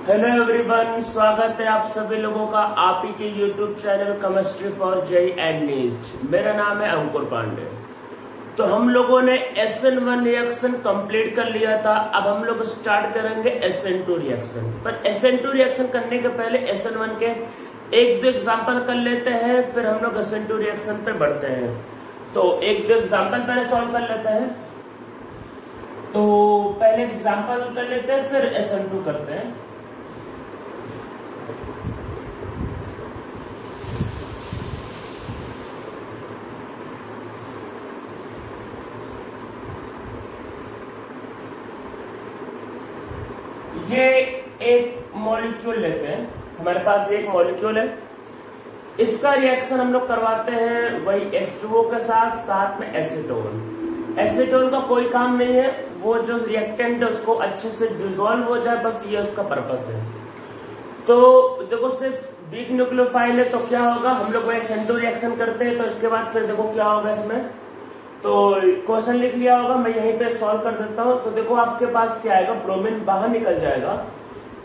Hello everyone, स्वागत है आप सभी लोगों का आप ही के YouTube channel chemistry for JEE and NEET. मेरा नाम है अंकुर पांडे। तो हम लोगों ने SN1 रिएक्शन कंप्लीट कर लिया था। अब हम लोग स्टार्ट करेंगे SN2 रिएक्शन। पर SN2 रिएक्शन करने के पहले SN1 के एक दो एग्जाम्पल कर लेते हैं, फिर हम लोग SN2 रिएक्शन पे बढ़ते हैं। तो एक दो एग्जाम्पल पहले सॉल्व कर लेते हैं। तो पहले एग्जाम्पल कर लेते हैं, फिर SN2 करते हैं। ये एक मॉलिक्यूल लेते हैं, हमारे पास एक मॉलिक्यूल है। इसका रिएक्शन हम लोग करवाते हैं वही H2O के साथ में एसीटोन। एसीटोन का कोई काम नहीं है, वो जो रिएक्टेंट है उसको अच्छे से डिसॉल्व हो जाए, बस ये उसका पर्पस है। तो देखो सिर्फ वीक न्यूक्लियोफाइल है, तो क्या होगा, हम लोग SN2 रिएक्शन करते हैं। तो इसके बाद फिर देखो क्या होगा इसमें। तो क्वेश्चन लिख लिया होगा, मैं यहीं पे सॉल्व कर देता हूँ। तो देखो आपके पास क्या आएगा, ब्रोमीन बाहर निकल जाएगा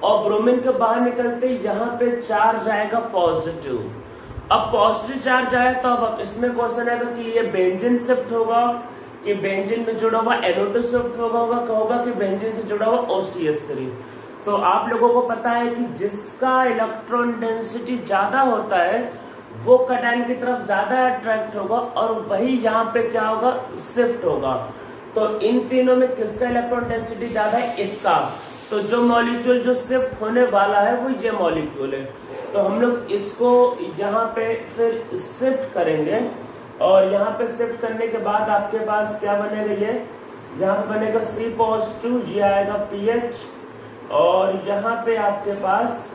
और ब्रोमीन के बाहर निकलते यहाँ पे चार्ज आएगा पॉजिटिव। अब पॉजिटिव चार्ज आया तो अब इसमें क्वेश्चन आएगा कि ये बेंजीन शिफ्ट होगा कि बेंजीन में जुड़ा हुआ NO2 शिफ्ट होगा कि बेंजीन से जुड़ा हुआ OCH3। तो आप लोगों को पता है कि जिसका इलेक्ट्रॉन डेंसिटी ज्यादा होता है वो कैटायन की तरफ ज्यादा अट्रैक्ट होगा और वही यहाँ पे क्या होगा, शिफ्ट होगा। तो इन तीनों में किसका इलेक्ट्रॉन डेंसिटी ज्यादा है, इसका। तो जो मॉलिक्यूल जो शिफ्ट होने वाला है वो ये मॉलिक्यूल है। तो हम लोग इसको यहाँ पे फिर शिफ्ट करेंगे और यहाँ पे शिफ्ट करने के बाद आपके पास क्या बनेगा, ये यहाँ पे बनेगा C+2, ये आएगा PH और यहाँ पे आपके पास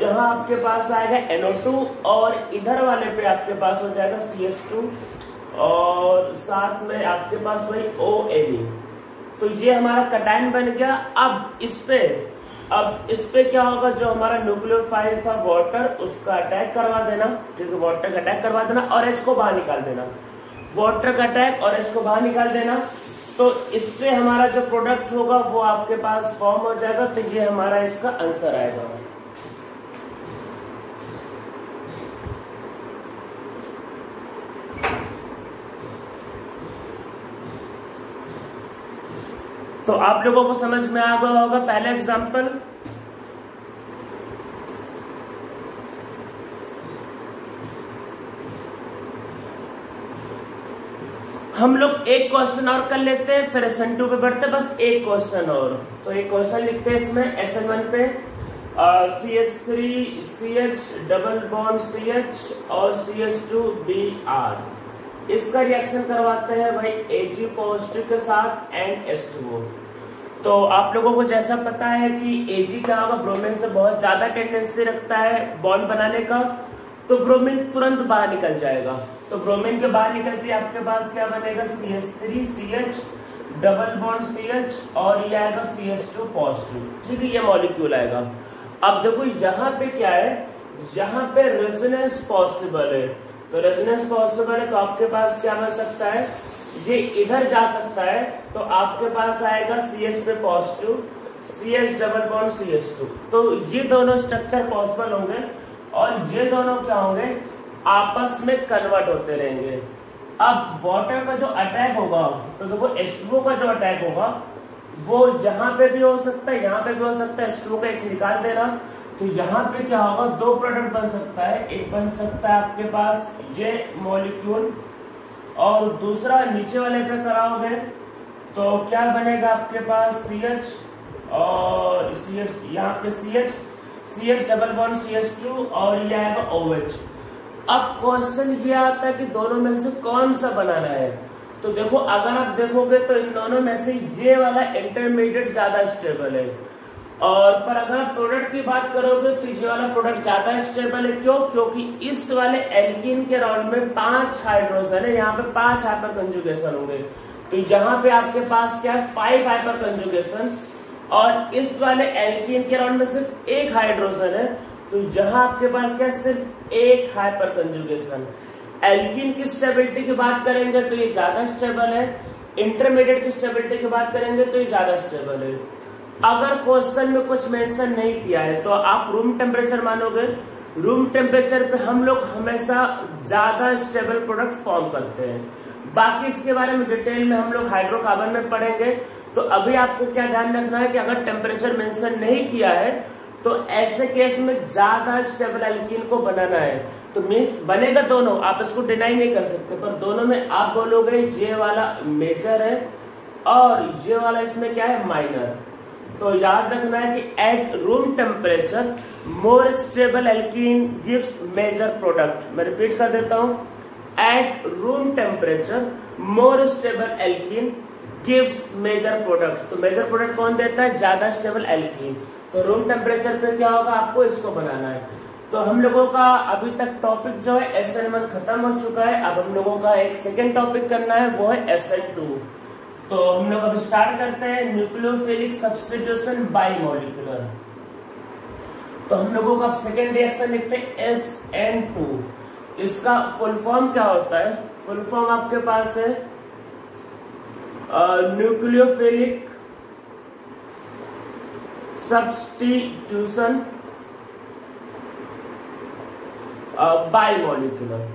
यहाँ आपके पास आएगा NO2 और इधर वाले पे आपके पास हो जाएगा CH2 और साथ में आपके पास वही ONE। तो ये हमारा कैटायन बन गया। अब इस पे क्या होगा, जो हमारा न्यूक्लियोफाइल था वाटर, उसका अटैक करवा देना, ठीक है, वाटर का अटैक करवा देना और H को बाहर निकाल देना। वाटर का अटैक और H को बाहर निकाल देना। तो इससे हमारा जो प्रोडक्ट होगा वो आपके पास फॉर्म हो जाएगा। तो ये हमारा इसका आंसर आएगा। तो आप लोगों को समझ में आ गया होगा पहला एग्जाम्पल। हम लोग एक क्वेश्चन और कर लेते हैं, फिर SN2 पे बढ़ते हैं। बस एक क्वेश्चन और। तो एक क्वेश्चन लिखते हैं इसमें SN1 पे CH3 CH double bond CH और CH2Br, इसका रिएक्शन करवाते हैं भाई Ag पॉजिटिव के साथ एंड H2O। तो आप लोगों को जैसा पता है कि Ag क्या होगा, ब्रोमीन से बहुत ज्यादा टेंडेंसी रखता है बॉन्ड बनाने का, तो ब्रोमीन तुरंत बाहर निकल जाएगा। तो ब्रोमीन के बाहर निकलते आपके पास क्या बनेगा, CH3 CH double bond CH और ये आएगा CH2 पॉजिटिव, ठीक है, ये मॉलिक्यूल आएगा। अब देखो यहाँ पे क्या है, यहाँ पे रेजोनेंस पॉसिबल है। तो रेजोनेंस पॉसिबल है तो आपके पास क्या बन सकता है, ये इधर जा सकता है। तो आपके पास आएगा CH पे positive, CH double bond CH2। तो ये दोनों स्ट्रक्चर पॉसिबल होंगे और ये दोनों क्या होंगे, आपस में कन्वर्ट होते रहेंगे। अब वाटर का जो अटैक होगा, तो देखो H2O का जो अटैक होगा वो यहाँ पे भी हो सकता है, यहाँ पे भी हो सकता है। H2O का H निकाल देना, तो यहाँ पे क्या होगा, दो प्रोडक्ट बन सकता है। एक बन सकता है आपके पास ये मॉलिक्यूल और दूसरा नीचे वाले पे कराओगे तो क्या बनेगा आपके पास CH और CH, यहाँ पे CH डबल बॉन्ड CH2 और ये आएगा OH। अब क्वेश्चन ये आता है कि दोनों में से कौन सा बनाना है। तो देखो अगर आप देखोगे तो इन दोनों में से ये वाला इंटरमीडिएट ज्यादा स्टेबल है, और पर अगर आप प्रोडक्ट की बात करोगे तो ये वाला प्रोडक्ट ज्यादा स्टेबल है। क्यों? क्योंकि इस वाले एल्कीन के राउंड में 5 हाइड्रोजन है, यहाँ पे 5 हाइपर कंजुगेशन होंगे। तो यहाँ पे आपके पास क्या है, 5 हाइपर कंजुगेशन, और इस वाले एल्कीन के राउंड में सिर्फ 1 हाइड्रोजन है। तो यहाँ आपके पास क्या है, सिर्फ 1 हाइपर कंजुगेशन। एल्कीन की स्टेबिलिटी की बात करेंगे तो ये ज्यादा स्टेबल है, इंटरमीडिएट की स्टेबिलिटी की बात करेंगे तो ये ज्यादा स्टेबल है। अगर क्वेश्चन में कुछ मेंशन नहीं किया है तो आप रूम टेम्परेचर मानोगे। रूम टेम्परेचर पे हम लोग हमेशा ज्यादा स्टेबल प्रोडक्ट फॉर्म करते हैं। बाकी इसके बारे में डिटेल में हम लोग हाइड्रोकार्बन में पढ़ेंगे। तो अभी आपको क्या ध्यान रखना है कि अगर टेम्परेचर मेंशन नहीं किया है तो ऐसे केस में ज्यादा स्टेबल एल्कीन को बनाना है। तो मीन्स बनेगा दोनों, आप इसको डिनाई नहीं कर सकते, पर दोनों में आप बोलोगे ये वाला मेजर है और ये वाला इसमें क्या है, माइनर। तो याद रखना है कि at room temperature more stable alkene gives major product. मैं रिपीट कर देता हूं, at room temperature more stable alkene gives major product. तो मेजर प्रोडक्ट कौन देता है, ज्यादा स्टेबल एल्कीन। तो रूम टेम्परेचर पे क्या होगा, आपको इसको बनाना है। तो हम लोगों का अभी तक टॉपिक जो है SN1 खत्म हो चुका है। अब हम लोगों का एक सेकेंड टॉपिक करना है, वो है SN2। तो हम लोग अब स्टार्ट करते हैं न्यूक्लियोफिलिक सब्स्टिट्यूशन बाइमोलिकुलर। तो हम लोगों का अब सेकेंड रिएक्शन लिखते हैं SN2। इसका फुल फॉर्म क्या होता है, फुल फॉर्म आपके पास है न्यूक्लियोफिलिक सब्स्टिट्यूशन बाइमोलिकुलर।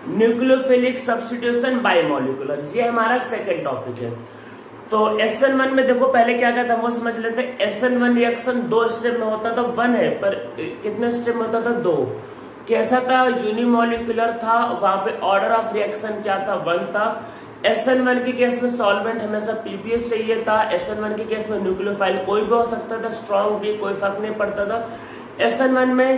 न्यूक्लियोफिलिक सब्स्टिट्यूशन बाइमोलिकुलर, ये हमारा सेकेंड टॉपिक है। तो SN1 में देखो पहले क्या क्या था वो समझ लेते हैं। SN1 रिएक्शन 2 स्टेप में होता था, 1 है पर कितने स्टेप में होता था, 2। कैसा था, यूनिमोलिकुलर था, वहां पे ऑर्डर ऑफ रिएक्शन क्या था, 1 था। SN1 के केस में सॉल्वेंट हमेशा PPS चाहिए था। SN1 के केस में न्यूक्लियोफाइल कोई भी हो सकता था, स्ट्रॉन्ग भी, कोई फर्क नहीं पड़ता था। SN1 में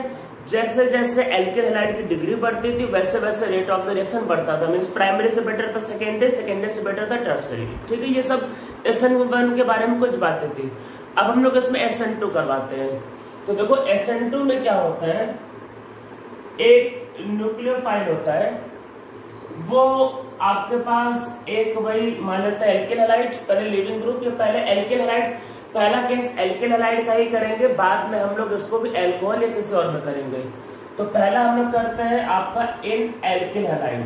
जैसे जैसे एल्किल हैलाइड की डिग्री बढ़ती थी वैसे वैसे रेट ऑफ द रिएक्शन बढ़ता था। मींस प्राइमरी से बेटर था सेकेंडरी, सेकेंडरी से बेटर था टर्सरी। ठीक है, ये सब SN1 के बारे में कुछ बातें थी। अब हम लोग इसमें SN2 करवाते हैं। तो देखो SN2 में क्या होता है, एक न्यूक्लियोफाइल होता है, वो आपके पास एक वही मान लेता है एल्किल हैलाइड, पहले लिविंग ग्रुप या पहले एल्किल हैलाइड। पहला केस एल्किल हैलाइड का ही करेंगे, बाद में हम लोग इसको भी अल्कोहल या किसी और में करेंगे। तो पहला हम लोग करते हैं आपका इन एल्किल हैलाइड,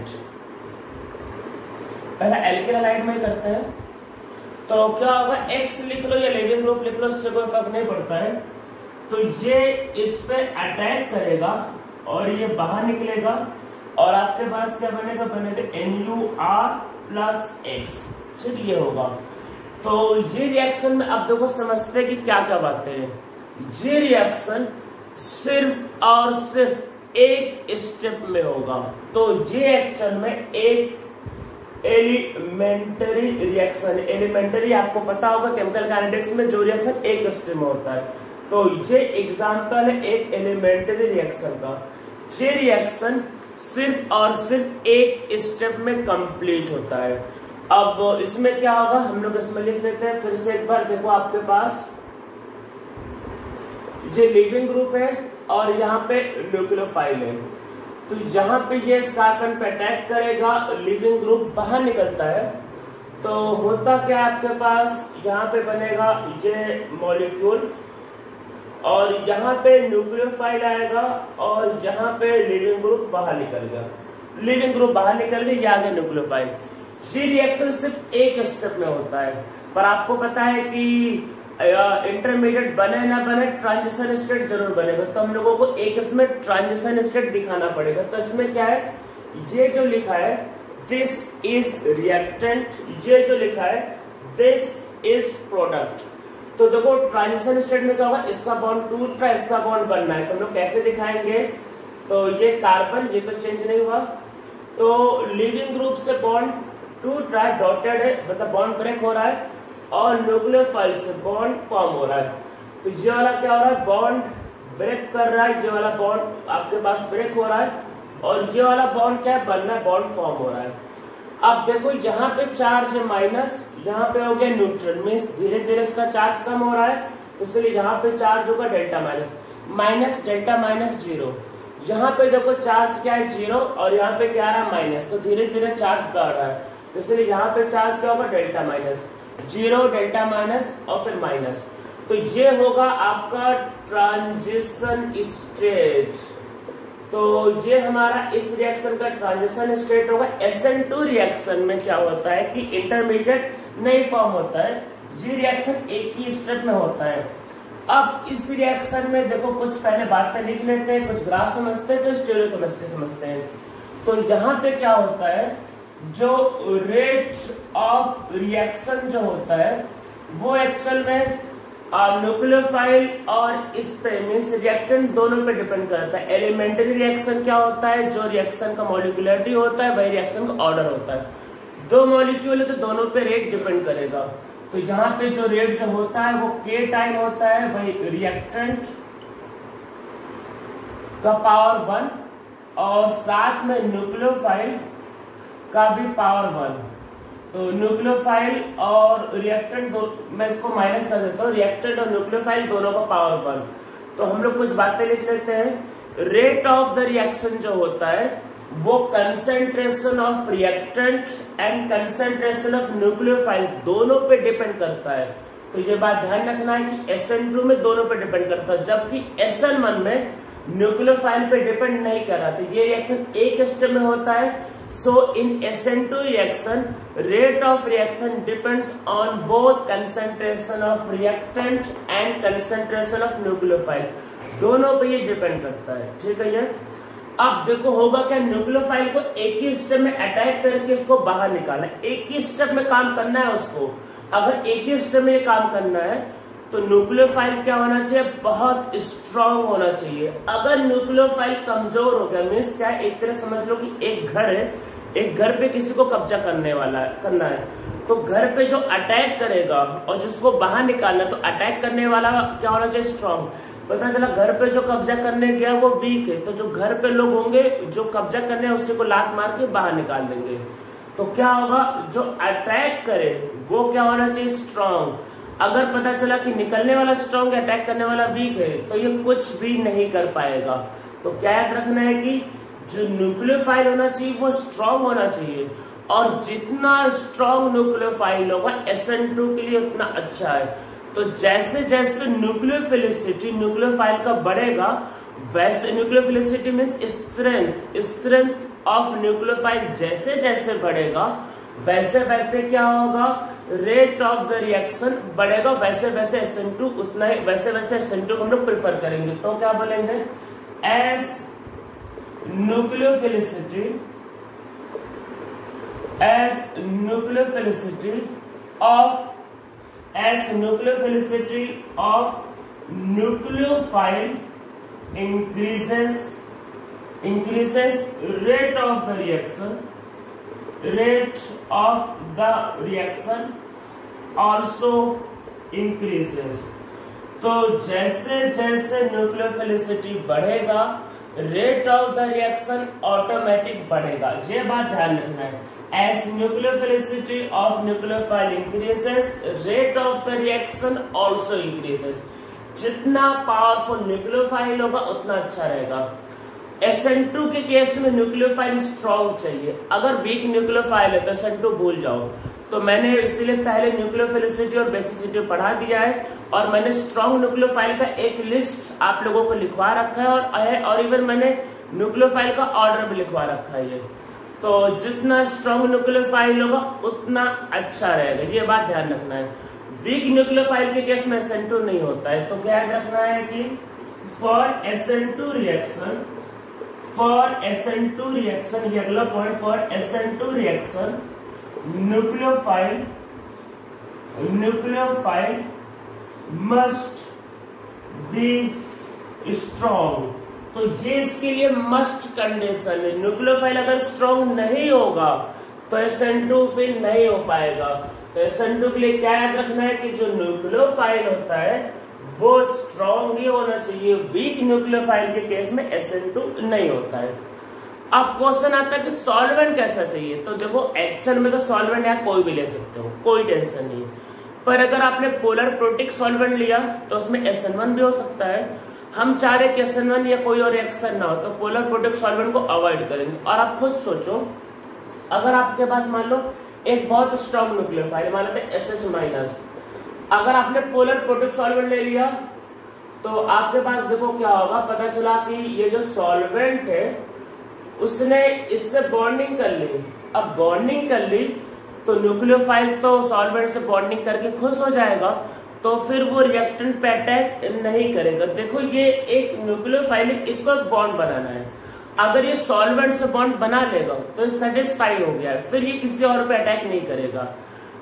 पहला एल्किल हैलाइड में करते हैं। तो क्या होगा, एक्स लिख लो या लिविंग ग्रुप लिख लो, इससे कोई फर्क नहीं पड़ता है। तो ये इस पे अटैक करेगा और ये बाहर निकलेगा और आपके पास क्या बनेगा, बनेगा NuR+X। ठीक, ये होगा। तो ये रिएक्शन में अब देखो समझते हैं कि क्या क्या बातें हैं। ये रिएक्शन सिर्फ और सिर्फ एक स्टेप में होगा। तो ये एक्चुअल में एक एलिमेंटरी रिएक्शन, एलिमेंटरी आपको पता होगा केमिकल काइनेटिक्स में जो रिएक्शन एक स्टेप में होता है। तो ये एग्जांपल है एक एलिमेंटरी रिएक्शन का। ये रिएक्शन सिर्फ और सिर्फ एक स्टेप में कंप्लीट होता है। अब इसमें क्या होगा, हम लोग इसमें लिख लेते हैं फिर से एक बार। देखो आपके पास ये लिविंग ग्रुप है और यहाँ पे न्यूक्लियोफाइल है। तो यहाँ पे ये इस कार्बन पे अटैक करेगा, लिविंग ग्रुप बाहर निकलता है। तो होता क्या है आपके पास, यहाँ पे बनेगा ये मॉलिक्यूल और यहाँ पे न्यूक्लियोफाइल आएगा और यहाँ पे लिविंग ग्रुप बाहर निकल गया। लिविंग ग्रुप बाहर निकल गया, ये आ गया न्यूक्लियोफाइल। ये रिएक्शन सिर्फ एक स्टेप में होता है, पर आपको पता है कि इंटरमीडिएट बने ना बने ट्रांजिशन स्टेट जरूर बनेगा। तो हम लोगों को एक इसमें ट्रांजिशन स्टेट दिखाना पड़ेगा। तो इसमें क्या है, ये जो लिखा है दिस इज रिएक्टेंट, ये जो लिखा है दिस इज प्रोडक्ट। तो देखो ट्रांजिशन स्टेट में क्या होगा, इसका बॉन्ड टूट रहा है, इसका बॉन्ड बनना है। तो हम लोग कैसे दिखाएंगे, तो ये कार्बन, ये तो चेंज नहीं हुआ, तो लिविंग ग्रुप से बॉन्ड टूट रहा है, डॉटेड है, मतलब बॉन्ड ब्रेक हो रहा है, और न्यूक्लियोफाइल से बॉन्ड फॉर्म हो रहा है। तो ये वाला क्या हो रहा है, बॉन्ड ब्रेक कर रहा है, ये वाला बॉन्ड आपके पास ब्रेक हो रहा है, और ये वाला बॉन्ड क्या है, बनना है, बॉन्ड फॉर्म हो रहा है। अब देखो यहाँ पे चार्ज है माइनस, यहाँ पे हो गया न्यूट्रल, मीन्स धीरे धीरे इसका चार्ज कम हो रहा है। तो इसलिए यहाँ पे चार्ज होगा delta minus, minus delta minus 0। यहाँ पे देखो चार्ज क्या है 0 और यहाँ पे क्या आ रहा है माइनस, तो धीरे धीरे चार्ज बढ़ रहा है। इसलिए यहाँ पे चार्ज क्या होगा, डेल्टा माइनस 0, डेल्टा माइनस और फिर माइनस। तो ये होगा आपका ट्रांजिशन स्टेट। तो ये हमारा इस रिएक्शन का ट्रांजिशन स्टेट होगा। SN2 रिएक्शन में क्या होता है कि इंटरमीडिएट नहीं फॉर्म होता है, ये रिएक्शन एक ही स्टेप में होता है। अब इस रिएक्शन में देखो कुछ पहले बातें लिख लेते हैं, कुछ ग्राफ समझते हैं, फिर स्टीरियोकेमिस्ट्री समझते हैं। तो यहाँ पे क्या होता है, जो रेट ऑफ रिएक्शन जो होता है वो एक्चुअल में न्यूक्लियोफाइल और इस पे मींस रिएक्टेंट दोनों पे डिपेंड करता है। एलिमेंट्री रिएक्शन क्या होता है, जो रिएक्शन का मॉलिक्यूलरिटी होता है वही रिएक्शन का ऑर्डर होता है। दो मॉलिक्यूल है तो दोनों पे रेट डिपेंड करेगा। तो यहाँ पे जो रेट जो होता है वो k टाइम होता है, वही रिएक्टेंट का पावर 1 और साथ में न्यूक्लियोफाइल का भी पावर 1। तो न्यूक्लियोफाइल और रिएक्टेंट दो, मैं इसको माइनस कर देता हूँ, रिएक्टेंट और न्यूक्लियोफाइल दोनों का पावर 1। तो हम लोग कुछ बातें लिख लेते हैं। रेट ऑफ द रिएक्शन जो होता है वो concentration of reactant and concentration of nucleophile दोनों पे डिपेंड करता है। तो ये बात ध्यान रखना है कि SN2 में दोनों पे डिपेंड करता है, जबकि SN1 में न्यूक्लियोफाइल पे डिपेंड नहीं कर रहा। तो ये रिएक्शन एक स्टेप में होता है। So in SN2 reaction, rate of reaction depends on both concentration of reactant and concentration of nucleophile, दोनों पे ये डिपेंड करता है। ठीक है ये। अब देखो होगा क्या, न्यूक्लियोफाइल को एक ही स्टेप में अटैक करके इसको बाहर निकालना, एक ही स्टेप में काम करना है उसको। अगर एक ही स्टेप में ये काम करना है तो न्यूक्लियोफाइल क्या होना चाहिए, बहुत स्ट्रांग होना चाहिए। अगर न्यूक्लियोफाइल कमजोर हो गया मीन्स क्या है, एक तरह समझ लो कि एक घर है, एक घर पे किसी को कब्जा करना है, तो घर पे जो अटैक करेगा और जिसको बाहर निकालना, तो अटैक करने वाला क्या होना चाहिए, स्ट्रांग। पता चला घर पे जो कब्जा करने गया वो वीक है, तो जो घर पे लोग होंगे जो कब्जा करने उसी को लात मार के बाहर निकाल देंगे। तो क्या होगा, जो अटैक करे वो क्या होना चाहिए, स्ट्रांग। अगर पता चला कि निकलने वाला स्ट्रांग है, अटैक करने वाला वीक है, तो ये कुछ भी नहीं कर पाएगा। तो क्या याद रखना है कि जो न्यूक्लियोफाइल होना चाहिए वो स्ट्रांग होना चाहिए, और जितना स्ट्रांग न्यूक्लियोफाइल होगा SN2 के लिए उतना अच्छा है। तो जैसे जैसे न्यूक्लियोफिलिसिटी न्यूक्लियोफाइल का बढ़ेगा, वैसे nucleophilicity means strength of nucleophile जैसे जैसे बढ़ेगा, वैसे वैसे क्या होगा, रेट ऑफ द रिएक्शन बढ़ेगा, वैसे वैसे SN2 उतना ही, वैसे वैसे SN2 को हम लोग प्रेफर करेंगे। तो क्या बोलेंगे, S nucleophilicity of nucleophile increases rate of the reaction also increases। तो जैसे जैसे न्यूक्लियोफिलिसिटी बढ़ेगा rate of the reaction automatic बढ़ेगा। ये बात ध्यान रखना है, as nucleophilicity of nucleophile increases rate of the reaction also increases. जितना पावरफुल न्यूक्लियोफाइल होगा उतना अच्छा रहेगा। SN2 के केस में न्यूक्लियोफाइल स्ट्रॉन्ग चाहिए, अगर वीक न्यूक्लियोफाइल है तो SN2 भूल जाओ। तो मैंने इसलिए पहले न्यूक्लियोफिलिसिटी और बेसिसिटी पढ़ा दिया है, और मैंने स्ट्रॉन्ग न्यूक्लियोफाइल का एक लिस्ट आप लोगों को लिखवा रखा है, और इवन मैंने न्यूक्लियोफाइल का ऑर्डर भी लिखवा रखा है। तो जितना स्ट्रॉन्ग न्यूक्लियोफाइल होगा उतना अच्छा रहेगा, ये बात ध्यान रखना है। वीक न्यूक्लियोफाइल के केस में SN2 नहीं होता है। तो क्या याद रखना है कि फॉर SN2 रिएक्शन, ये अगला point, for SN2 reaction nucleophile must be strong. तो ये इसके लिए मस्ट कंडीशन है। न्यूक्लियोफाइल अगर स्ट्रॉन्ग नहीं होगा तो SN2 फिर नहीं हो पाएगा। तो SN2 के लिए क्या याद रखना है कि जो न्यूक्लियोफाइल होता है वो स्ट्रॉन्ग ही होना चाहिए। वीक न्यूक्लियोफाइल के केस में SN2 नहीं होता है। अब क्वेश्चन आता है कि सॉल्वेंट कैसा चाहिए। तो देखो एक्शन में तो सॉल्वेंट है कोई भी ले सकते हो, कोई टेंशन नहीं। पर अगर आपने पोलर प्रोटिक सॉल्वेंट लिया तो उसमें SN1 भी हो सकता है। हम चाह रहे कि SN1 या कोई और रिएक्शन ना हो, तो पोलर प्रोटिक सॉल्वेंट को अवॉइड करेंगे। और आप खुद सोचो, अगर आपके पास मान लो एक बहुत स्ट्रॉन्ग न्यूक्लियोफाइल, मान लेते हैं SH-, अगर आपने पोलर प्रोटिक सॉल्वेंट ले लिया तो आपके पास देखो क्या होगा, पता चला कि ये जो सॉल्वेंट है उसने इससे बॉन्डिंग कर ली। अब बॉन्डिंग कर ली तो न्यूक्लियोफाइल तो सॉल्वेंट से बॉन्डिंग करके खुश हो जाएगा, तो फिर वो रिएक्टेंट पे अटैक नहीं करेगा। देखो ये एक न्यूक्लियोफाइल, इसको एक बॉन्ड बनाना है, अगर ये सॉल्वेंट से बॉन्ड बना लेगा तो सेटिस्फाई हो गया, फिर ये किसी और पे अटैक नहीं करेगा।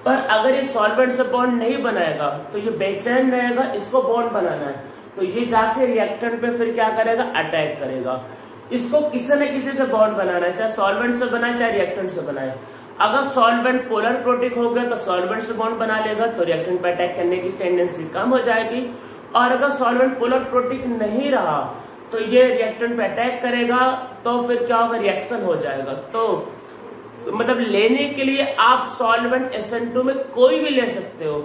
पर अगर ये सॉल्वेंट से बॉन्ड नहीं बनाएगा तो ये बेचैन रहेगा, इसको बॉन्ड बनाना है, तो ये जाके रिएक्टेंट पे फिर क्या करेगा, अटैक करेगा। इसको किसी न किसी से बॉन्ड बनाना है, चाहे सॉल्वेंट से बनाए चाहे रिएक्टेंट से बनाए। अगर सॉल्वेंट पोलर प्रोटिक हो गया तो सॉल्वेंट से बॉन्ड बना लेगा, तो रिएक्टेंट पे अटैक करने की टेंडेंसी कम हो जाएगी। और अगर सॉल्वेंट पोलर प्रोटिक नहीं रहा तो ये रिएक्टेंट पे अटैक करेगा, तो फिर क्या होगा, रिएक्शन हो जाएगा। तो मतलब लेने के लिए आप सॉल्वेंट SN2 में कोई भी ले सकते हो,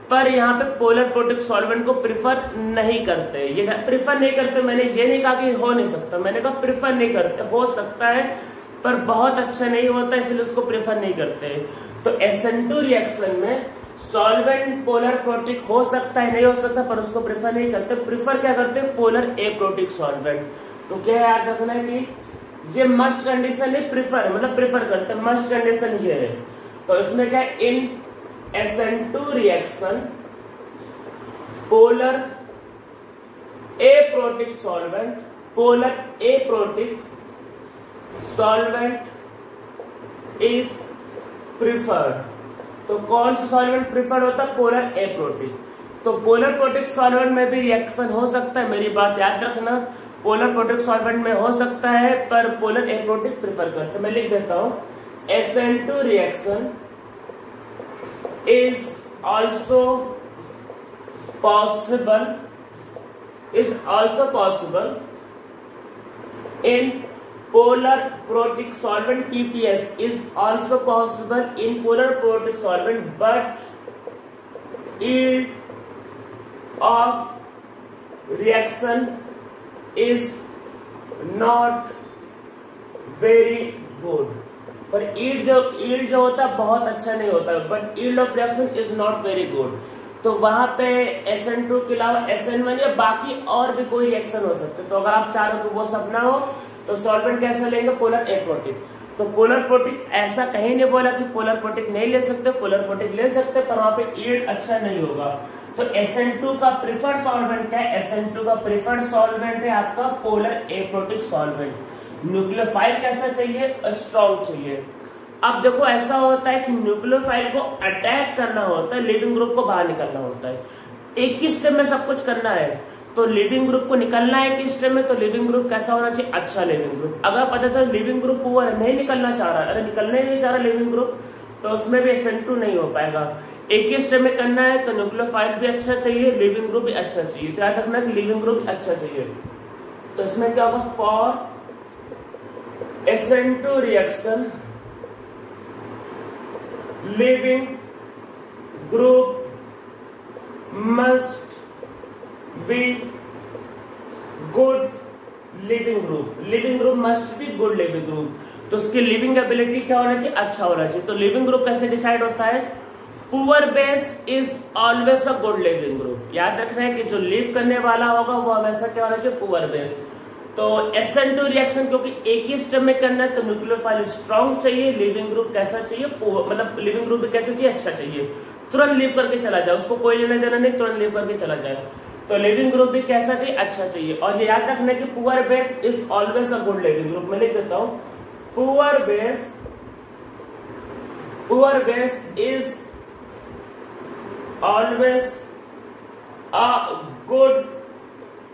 पर यहाँ पे पोलर प्रोटिक सॉल्वेंट को प्रिफर नहीं करते। ये प्रिफर नहीं करते, मैंने ये नहीं कहा कि हो नहीं सकता, मैंने कहा प्रिफर नहीं करते, हो सकता है पर बहुत अच्छा नहीं होता, इसलिए उसको प्रेफर नहीं करते। तो SN2 रिएक्शन में सॉल्वेंट पोलर प्रोटिक हो सकता है, नहीं हो सकता, पर उसको प्रेफर नहीं करते। प्रेफर क्या करते हैं, पोलर एप्रोटिक सॉल्वेंट। तो क्या याद रखना है कि ये मस्ट कंडीशन है, प्रेफर है, मतलब प्रेफर करते हैं, मस्ट कंडीशन ये है। तो इसमें क्या है, इन SN2 reaction polar aprotic solvent, polar aprotic solvent is preferred. तो कौन सा सॉल्वेंट प्रिफर्ड होता है, पोलर एप्रोटिक। तो पोलर प्रोटिक सॉल्वेंट में भी रिएक्शन हो सकता है, मेरी बात याद रखना, पोलर प्रोटिक सॉल्वेंट में हो सकता है, पर पोलर एप्रोटिक प्रिफर करते हैं। मैं लिख देता हूं, SN2 reaction is also possible in polar protic solvent, PPS is also possible in polar protic solvent, but yield of reaction is not very good। पर yield जो होता है बहुत अच्छा नहीं होता, but yield of reaction is not very good। तो वहां पे SN2 के अलावा SN1 या बाकी और भी कोई रिएक्शन हो सकते। तो अगर आप चाह रहे हो कि वो सब ना हो तो सॉल्वेंट कैसा लेंगे, पोलर एप्रोटिक। तो पोलर प्रोटिक ऐसा कहीं नहीं बोला कि पोलर प्रोटिक नहीं ले सकते, पोलर प्रोटिक ले सकते, पर वहां पे यील्ड अच्छा नहीं होगा। तो SN2 का प्रिफर्ड सॉल्वेंट क्या है, SN2 का प्रिफर्ड सॉल्वेंट है आपका पोलर एप्रोटिक सॉल्वेंट। न्यूक्लियोफाइल कैसा चाहिए, स्ट्रॉन्ग चाहिए। अब देखो ऐसा होता है कि न्यूक्लियोफाइल को अटैक करना होता है, लिविंग ग्रुप को बाहर निकलना होता है, एक ही स्टेप में सब कुछ करना है। तो लिविंग ग्रुप को निकलना है एक ही स्टेप में, तो लिविंग ग्रुप कैसा होना चाहिए, अच्छा लिविंग ग्रुप। अगर पता चला लिविंग ग्रुप पूरा नहीं निकलना चाह रहा, अरे निकलने नहीं चाह रहा लिविंग ग्रुप, तो उसमें भी SN2 नहीं हो पाएगा। एक ही स्टेप में करना है तो न्यूक्लियोफाइल भी अच्छा चाहिए, लिविंग ग्रुप भी अच्छा चाहिए। तो याद रखना कि लिविंग ग्रुप अच्छा चाहिए। तो इसमें क्या होगा, for SN2 reaction living group must be good living group, living group must be good living group। तो उसकी लिविंग एबिलिटी क्या होना चाहिए, अच्छा होना चाहिए। तो लिविंग ग्रुप कैसे डिसाइड होता है, poor base is always a good leaving group. याद रखना है कि जो लिव करने वाला होगा वो हमेशा क्या होना चाहिए, पुअर बेस। तो SN2 रिएक्शन क्योंकि एक ही स्टेप में करना है तो न्यूक्लियोफाइल स्ट्रॉन्ग चाहिए, लिविंग ग्रुप कैसा चाहिए, मतलब लिविंग ग्रुप भी कैसा चाहिए, अच्छा चाहिए, तुरंत लीव करके चला जाए, उसको कोई लेना देना नहीं, तुरंत लीव करके चला जाए। तो लिविंग ग्रुप भी कैसा चाहिए, अच्छा चाहिए। और ये याद रखना कि poor base is always a good leaving group. मैं लिख देता हूं, poor base is always a good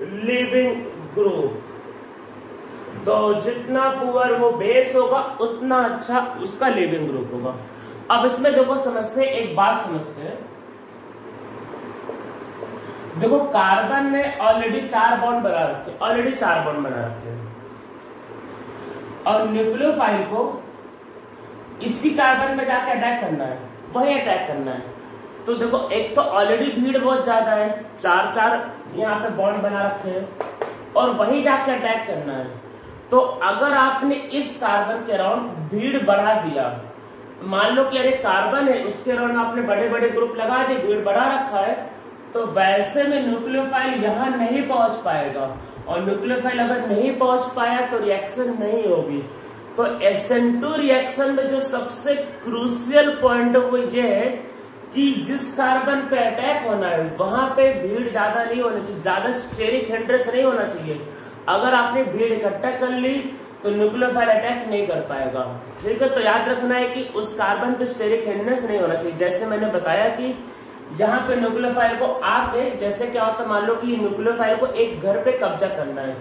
leaving group. तो जितना पुअर वो बेस होगा उतना अच्छा उसका लिविंग ग्रुप होगा। अब इसमें देखो समझते हैं, एक बात समझते हैं। देखो कार्बन ने ऑलरेडी 4 बॉन्ड बना रखे हैं, और न्यूक्लियोफाइल को इसी कार्बन में जाके अटैक करना है, वही अटैक करना है। तो देखो एक तो ऑलरेडी भीड़ बहुत ज्यादा है, 4 यहाँ पे बॉन्ड बना रखे हैं, और वही जाके अटैक करना है। तो अगर आपने इस कार्बन के अराउंड भीड़ बढ़ा दिया, मान लो कि अरे कार्बन है उसके अराउंड आपने बड़े बड़े ग्रुप लगा दिए, भीड़ बढ़ा रखा है, तो वैसे में न्यूक्लियोफाइल यहां नहीं पहुंच पाएगा। और न्यूक्लियोफाइल अगर नहीं पहुंच पाया तो रिएक्शन नहीं होगी। तो SN2 रिएक्शन में जो सबसे क्रूशियल पॉइंट वो ये है कि जिस कार्बन पे अटैक होना है वहां पे भीड़ ज्यादा नहीं होना चाहिए, ज्यादा स्टेरिक हिंड्रेंस नहीं होना चाहिए। अगर आपने भीड़ इकट्ठा कर ली तो न्यूक्लियोफाइल अटैक नहीं कर पाएगा। ठीक है, तो याद रखना है कि उस कार्बन पे स्टेरिक हिंड्रेंस नहीं होना चाहिए। जैसे मैंने बताया कि यहाँ पे न्यूक्लियोफाइल को आके, जैसे क्या होता है, मान लो कि न्यूक्लियोफाइल को एक घर पे कब्जा करना है,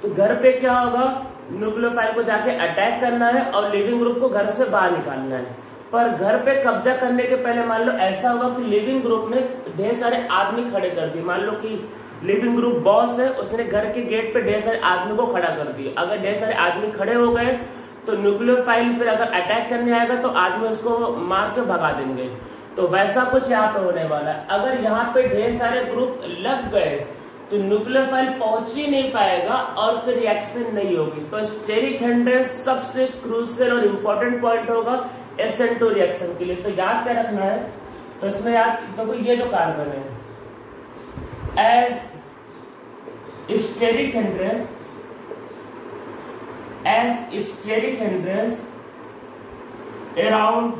तो घर पे क्या होगा, न्यूक्लियोफाइल को जाके अटैक करना है और लिविंग ग्रुप को घर से बाहर निकालना है। पर घर पे कब्जा करने के पहले मान लो ऐसा होगा कि लिविंग ग्रुप ने ढेर सारे आदमी खड़े कर दिए। मान लो कि लिविंग ग्रुप बॉस है, उसने घर के गेट पे ढेर सारे आदमी को खड़ा कर दिया। अगर ढेर सारे आदमी खड़े हो गए तो न्यूक्लियोफाइल फिर अगर अटैक करने आएगा तो आदमी उसको मार के भगा देंगे। तो वैसा कुछ यहाँ पे होने वाला है। अगर यहाँ पे ढेर सारे ग्रुप लग गए तो न्यूक्लियोफाइल पहुंच ही नहीं पाएगा और फिर रिएक्शन नहीं होगी। तो स्टेरिक हिंड्रेंस सबसे क्रूशियल और इम्पोर्टेंट पॉइंट होगा SN2 रिएक्शन के लिए। तो याद क्या रखना है, तो इसमें याद, तो ये जो कार्बन है as steric hindrance around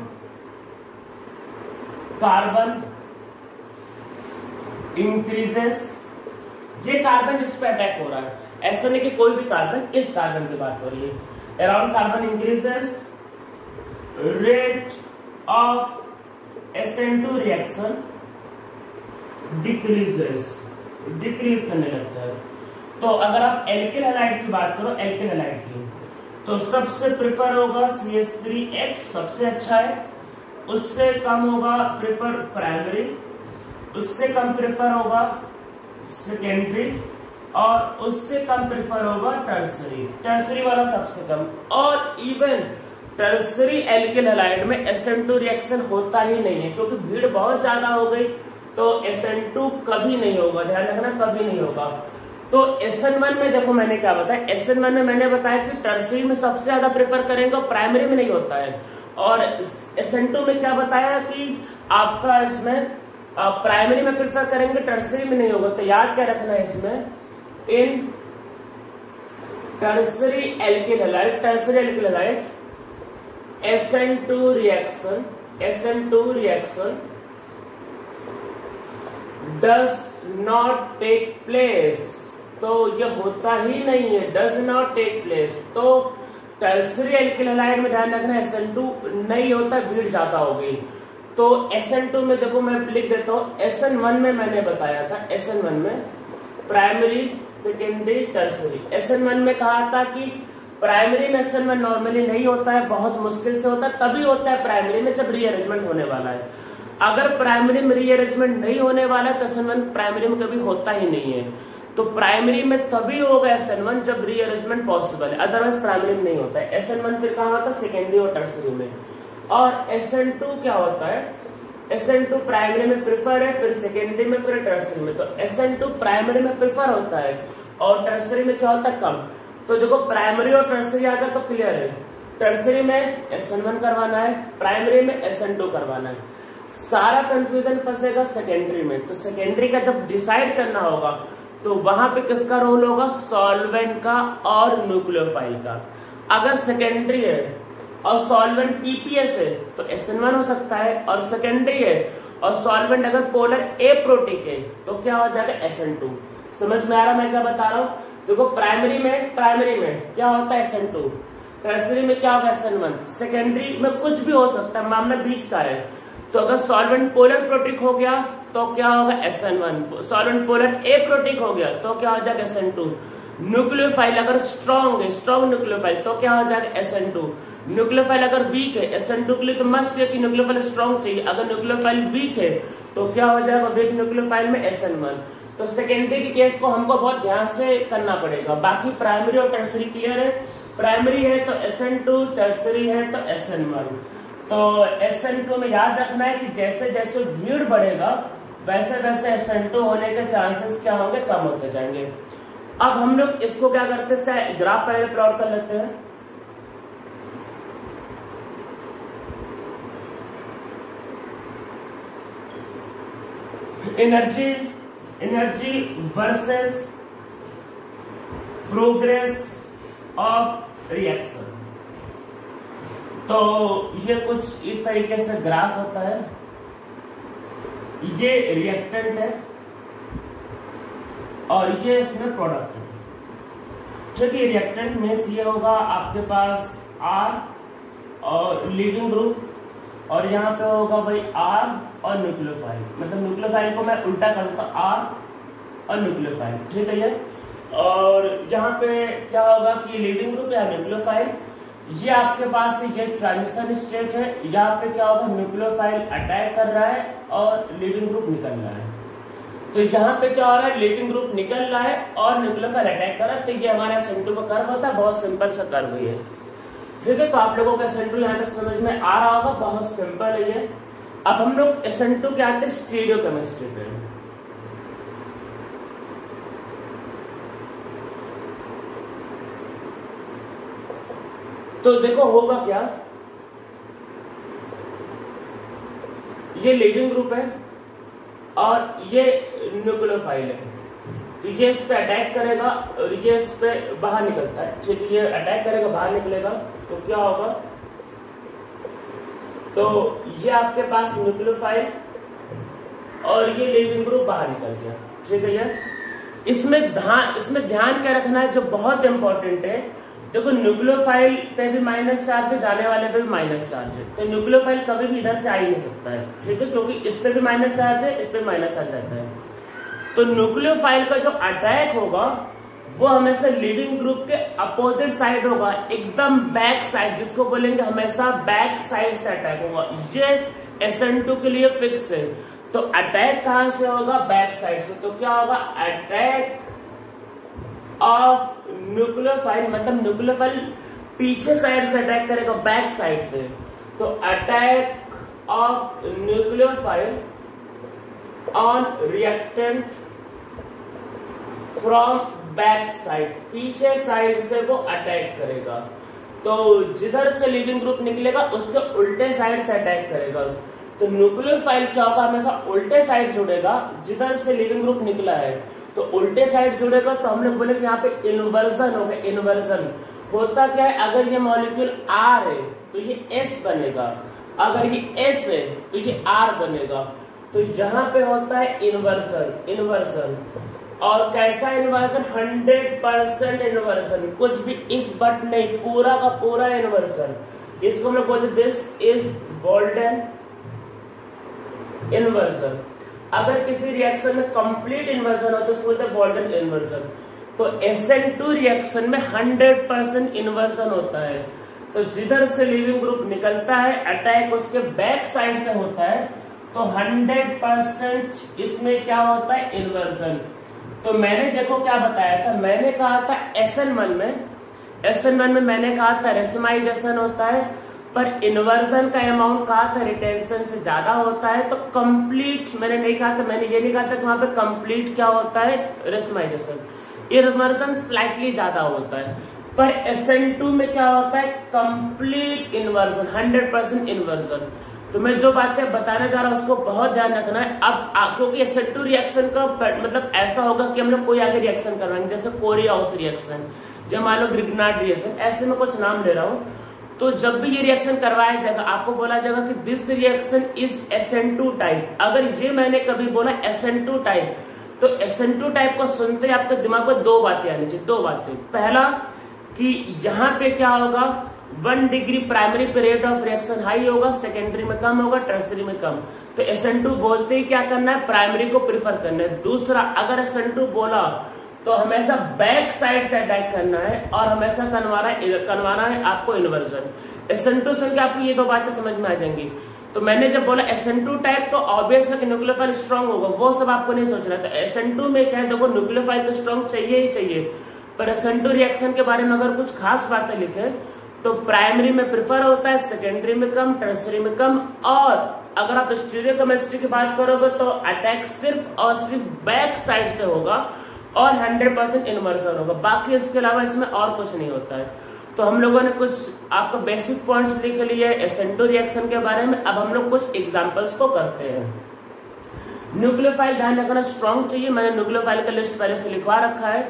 carbon increases, ये कार्बन जिस पे अटैक हो रहा है, ऐसा नहीं कि कोई भी कार्बन, इस कार्बन की बात हो रही है। Around carbon increases, rate of SN2 reaction decrease करने लगता है। तो अगर आप एल्किल हैलाइड की बात करो, एल्किल हैलाइड की, तो सबसे प्रेफर होगा CH3H, सबसे अच्छा है। उससे कम होगा प्रेफर प्राइमरी, उससे कम प्रेफर होगा सेकेंडरी, और उससे कम प्रेफर होगा टर्सरी वाला सबसे कम। और इवन टर्सरी एल्किल हैलाइड में SN2 रिएक्शन होता ही नहीं है, क्योंकि भीड़ बहुत ज्यादा हो गई तो SN2 कभी नहीं होगा, ध्यान रखना, कभी नहीं होगा। तो SN1 में देखो मैंने क्या बताया, SN1 में मैंने बताया कि टर्सरी में सबसे ज्यादा प्रेफर करेंगे और प्राइमरी में नहीं होता है। और SN2 में क्या बताया कि आपका इसमें प्राइमरी में प्रेफर करेंगे, टर्सरी में नहीं होगा। तो याद क्या रखना है इसमें, in tertiary alkyl halide SN2 reaction does not take place, तो ये होता ही नहीं है, डज नॉट टेक प्लेस। तो टर्सरी एल्किल हैलाइड में ध्यान रखना SN2 नहीं होता, भीड़ ज्यादा हो गई। तो SN2 में देखो मैं लिख देता हूं, SN1 में मैंने बताया था, SN1 में प्राइमरी, सेकेंडरी, टर्सरी। SN1 में कहा था कि प्राइमरी में SN1 नॉर्मली नहीं होता है, बहुत मुश्किल से होता है, तभी होता है प्राइमरी में जब रीअरेंजमेंट होने वाला है। अगर प्राइमरी में रीअरेंजमेंट नहीं होने वाला है तो SN1 प्राइमरी में कभी होता ही नहीं है। तो प्राइमरी में तभी होगा SN1 जब रीअरेंजमेंट पॉसिबल है, अदरवाइज प्राइमरी में नहीं होता है। SN1 फिर कहाँ होता है, सेकेंडरी और टर्सरी में। और SN2 क्या होता है, SN2 प्राइमरी में प्रेफर है, फिर सेकेंडरी में, फिर टर्सरी में। तो SN2 प्राइमरी में प्रेफर होता है और टर्सरी में क्या होता है, कम। तो देखो प्राइमरी और टर्सरी आ गया तो क्लियर है, टर्सरी में SN1 करवाना है, प्राइमरी में SN2 करवाना है। सारा कंफ्यूजन फंसेगा सेकेंडरी में। तो सेकेंडरी का जब डिसाइड करना होगा तो वहां पे किसका रोल होगा, सॉल्वेंट का और न्यूक्लियोफाइल का। अगर सेकेंडरी है और सॉल्वेंट PPS है तो SN1 हो सकता है, और सेकेंडरी है और सॉल्वेंट अगर पोलर एप्रोटिक है तो क्या हो जाएगा, SN2। समझ में आ रहा मैं क्या बता रहा हूं। देखो प्राइमरी में क्या होता है, SN2, टर्सरी में क्या होगा, SN1, सेकेंडरी में कुछ भी हो सकता है, मामला बीच का है। तो अगर सॉल्वेंट पोलर प्रोटिक हो गया तो क्या होगा, SN1, सॉल्वेंट पोलर एप्रोटिक हो गया तो क्या हो जाएगा, SN2। न्यूक्लियोफाइल अगर स्ट्रॉन्ग है, स्ट्रॉन्ग न्यूक्लियोफाइल, तो क्या हो जाएगा, SN2। न्यूक्लियोफाइल अगर वीक है, SN2 के लिए तो मस्ट है कि न्यूक्लियोफाइल स्ट्रॉन्ग चाहिए। अगर न्यूक्लियोफाइल वीक है तो क्या हो जाएगा, वीक न्यूक्लियोफाइल में SN1। तो सेकेंडरी के केस को हमको बहुत ध्यान से करना पड़ेगा। बाकी प्राइमरी और टर्सरी क्लियर है, प्राइमरी है तो SN2, टर्सरी है तो SN1। तो SN2 में याद रखना है कि जैसे जैसे भीड़ बढ़ेगा वैसे वैसे SN2 होने के चांसेस क्या होंगे, कम होते जाएंगे। अब हम लोग इसको क्या करते हैं, इसका ग्राफ पहले प्लॉट कर लेते हैं। Energy versus progress of reaction. तो ये कुछ इस तरीके से ग्राफ होता है। ये रिएक्टेंट है और ये इसमें प्रोडक्ट है। चलिए रिएक्टेंट में ये होगा आपके पास R और लीविंग ग्रुप, और यहाँ पे होगा भाई R और न्यूक्लियोफाइल। मतलब न्यूक्लियोफाइल को मैं उल्टा कर देता R और न्यूक्लियोफाइल, ठीक है ये। और यहाँ पे क्या होगा कि लीविंग ग्रुप या न्यूक्लियोफाइल, ये आपके पास ये ट्रांजिशन स्टेट है। यहाँ पे क्या होगा, न्यूक्लियोफाइल अटैक कर रहा है और लीविंग ग्रुप निकल रहा है। तो यहाँ पे क्या हो रहा है, लीविंग ग्रुप निकल रहा है और न्यूक्लियोफाइल अटैक कर रहा है। तो ये हमारा SN2 का कर्व होता है, बहुत सिंपल सा कर्व है, ठीक है। तो आप लोगों का SN2 यहाँ तक समझ में आ रहा होगा, बहुत सिंपल है ये। अब हम लोग SN2 के आते हैं स्टीरियोकेमिस्ट्री पे। तो देखो होगा क्या, ये लीविंग ग्रुप है और ये न्यूक्लियोफाइल है। ये इस पे अटैक करेगा और ये इस पे बाहर निकलता है, ठीक है। ये अटैक करेगा, बाहर निकलेगा, तो क्या होगा, तो ये आपके पास न्यूक्लियोफाइल और ये लीविंग ग्रुप बाहर निकल गया, ठीक है। ये इसमें ध्यान क्या रखना है जो बहुत इंपॉर्टेंट है। देखो न्यूक्लियोफाइल पे भी माइनस चार्ज है, जाने वाले पे भी माइनस चार्ज है। तो न्यूक्लियोफाइल कभी भी इधर से आ ही नहीं सकता है, ठीक है, क्योंकि इस पे भी माइनस चार्ज है, इस पे माइनस चार्ज रहता है। तो न्यूक्लियोफाइल का जो अटैक होगा वो हमेशा लीविंग ग्रुप के अपोजिट साइड होगा, एकदम बैक साइड, जिसको बोलेंगे हमेशा बैक साइड से अटैक होगा। ये SN2 के लिए फिक्स है। तो अटैक कहां से होगा, बैक साइड से। तो क्या होगा, अटैक ऑफ न्यूक्लियोफाइल, मतलब न्यूक्लियोफाइल पीछे साइड से अटैक करेगा, बैक साइड से। तो attack of nucleophile on reactant from back side, पीछे साइड से वो अटैक करेगा। तो जिधर से लीविंग ग्रुप निकलेगा उसके उल्टे साइड से अटैक करेगा। तो न्यूक्लियोफाइल क्या होगा, हमेशा उल्टे साइड जुड़ेगा, जिधर से लीविंग ग्रुप निकला है तो उल्टे साइड जुड़ेगा। तो हम लोग बोलेंगे यहाँ पे इन्वर्जन होगा। इन्वर्जन होता क्या है, अगर ये मॉलिक्यूल R है तो ये S बनेगा, अगर ये S है तो ये R बनेगा। तो यहाँ पे होता है इन्वर्जन। और कैसा इन्वर्जन, 100% इन्वर्जन, कुछ भी इफ बट नहीं, पूरा का पूरा इन्वर्जन। इसको हम लोग बोलते दिस इज बोल्डन इन्वर्जन। अगर किसी रिएक्शन में कंप्लीट इन्वर्जन हो तो उसको बोलते हैं बोल्डन इन्वर्जन। तो SN2 रिएक्शन में 100% इन्वर्जन होता है। तो जिधर से लीविंग ग्रुप निकलता है अटैक उसके बैक साइड से होता है, तो 100% इसमें क्या होता है, इन्वर्जन। तो मैंने देखो क्या बताया था, मैंने कहा था SN1 में मैंने कहा था रेसिमाइजेशन होता है, पर इन्वर्जन का अमाउंट कहा था रिटेंशन से ज्यादा होता है। तो कंप्लीट मैंने नहीं कहा था, मैंने ये नहीं कहा था कि वहां पे कंप्लीट क्या होता है, रेसिमाइजेशन। इन्वर्जन स्लाइटली ज्यादा होता है, पर SN2 में क्या होता है, कंप्लीट इन्वर्जन, 100% इन्वर्जन। तो मैं जो बातें बताने जा रहा हूं उसको बहुत ध्यान रखना है। अब क्योंकि SN2 रिएक्शन का मतलब ऐसा होगा कि हम लोग कोई आगे रिएक्शन करवाएंगे, जैसे कोरियाउस रिएक्शन, जब मान लो ग्रिग्नार्ड रिएक्शन, ऐसे में कुछ नाम ले रहा हूं। तो जब भी ये रिएक्शन करवाया जाएगा आपको बोला जाएगा कि this reaction is SN2 type. अगर ये मैंने कभी बोला SN2 टाइप, तो SN2 टाइप को सुनते ही आपके दिमाग में दो बातें आनी चाहिए, दो बातें। पहला कि यहाँ पे क्या होगा, 1 डिग्री प्राइमरी पे रेट ऑफ रिएक्शन हाई होगा, सेकेंडरी में कम होगा, टर्सरी में कम। तो SN2 बोलते ही क्या करना है, प्राइमरी को प्रीफर करना है। दूसरा, अगर SN2 बोला तो हमेशा बैक साइड से अटैक करना है और हमेशा करवाना है आपको इन्वर्जन। SN2 सुन के आपको ये दो बातें समझ में आ जाएंगी। तो मैंने जब बोला SN2 टाइप तो ऑब्वियस है कि न्यूक्लियोफाइल स्ट्रांग होगा, वो सब आपको नहीं सोचना। तो SN2 में क्या है, देखो न्यूक्लियोफाइल तो स्ट्रांग चाहिए ही चाहिए, पर SN2 रिएक्शन के बारे में अगर कुछ खास बातें लिखे तो प्राइमरी में प्रेफर होता है, सेकेंडरी में कम, टर्सरी में कम। और अगर आप स्टीरियोकेमिस्ट्री की बात करोगे तो अटैक सिर्फ और सिर्फ बैक साइड से होगा और 100% इन्वर्जन होगा, बाकी इसके अलावा इसमें और कुछ नहीं होता है। तो हम लोगों ने कुछ आपको बेसिक पॉइंट्स लिख लिए SN2 रिएक्शन के बारे में। अब हम लोग कुछ एग्जांपल्स को करते हैं। न्यूक्लियोफाइल ध्यान रखना स्ट्रॉन्ग चाहिए, मैंने न्यूक्लियोफाइल का लिस्ट पहले से लिखवा रखा है।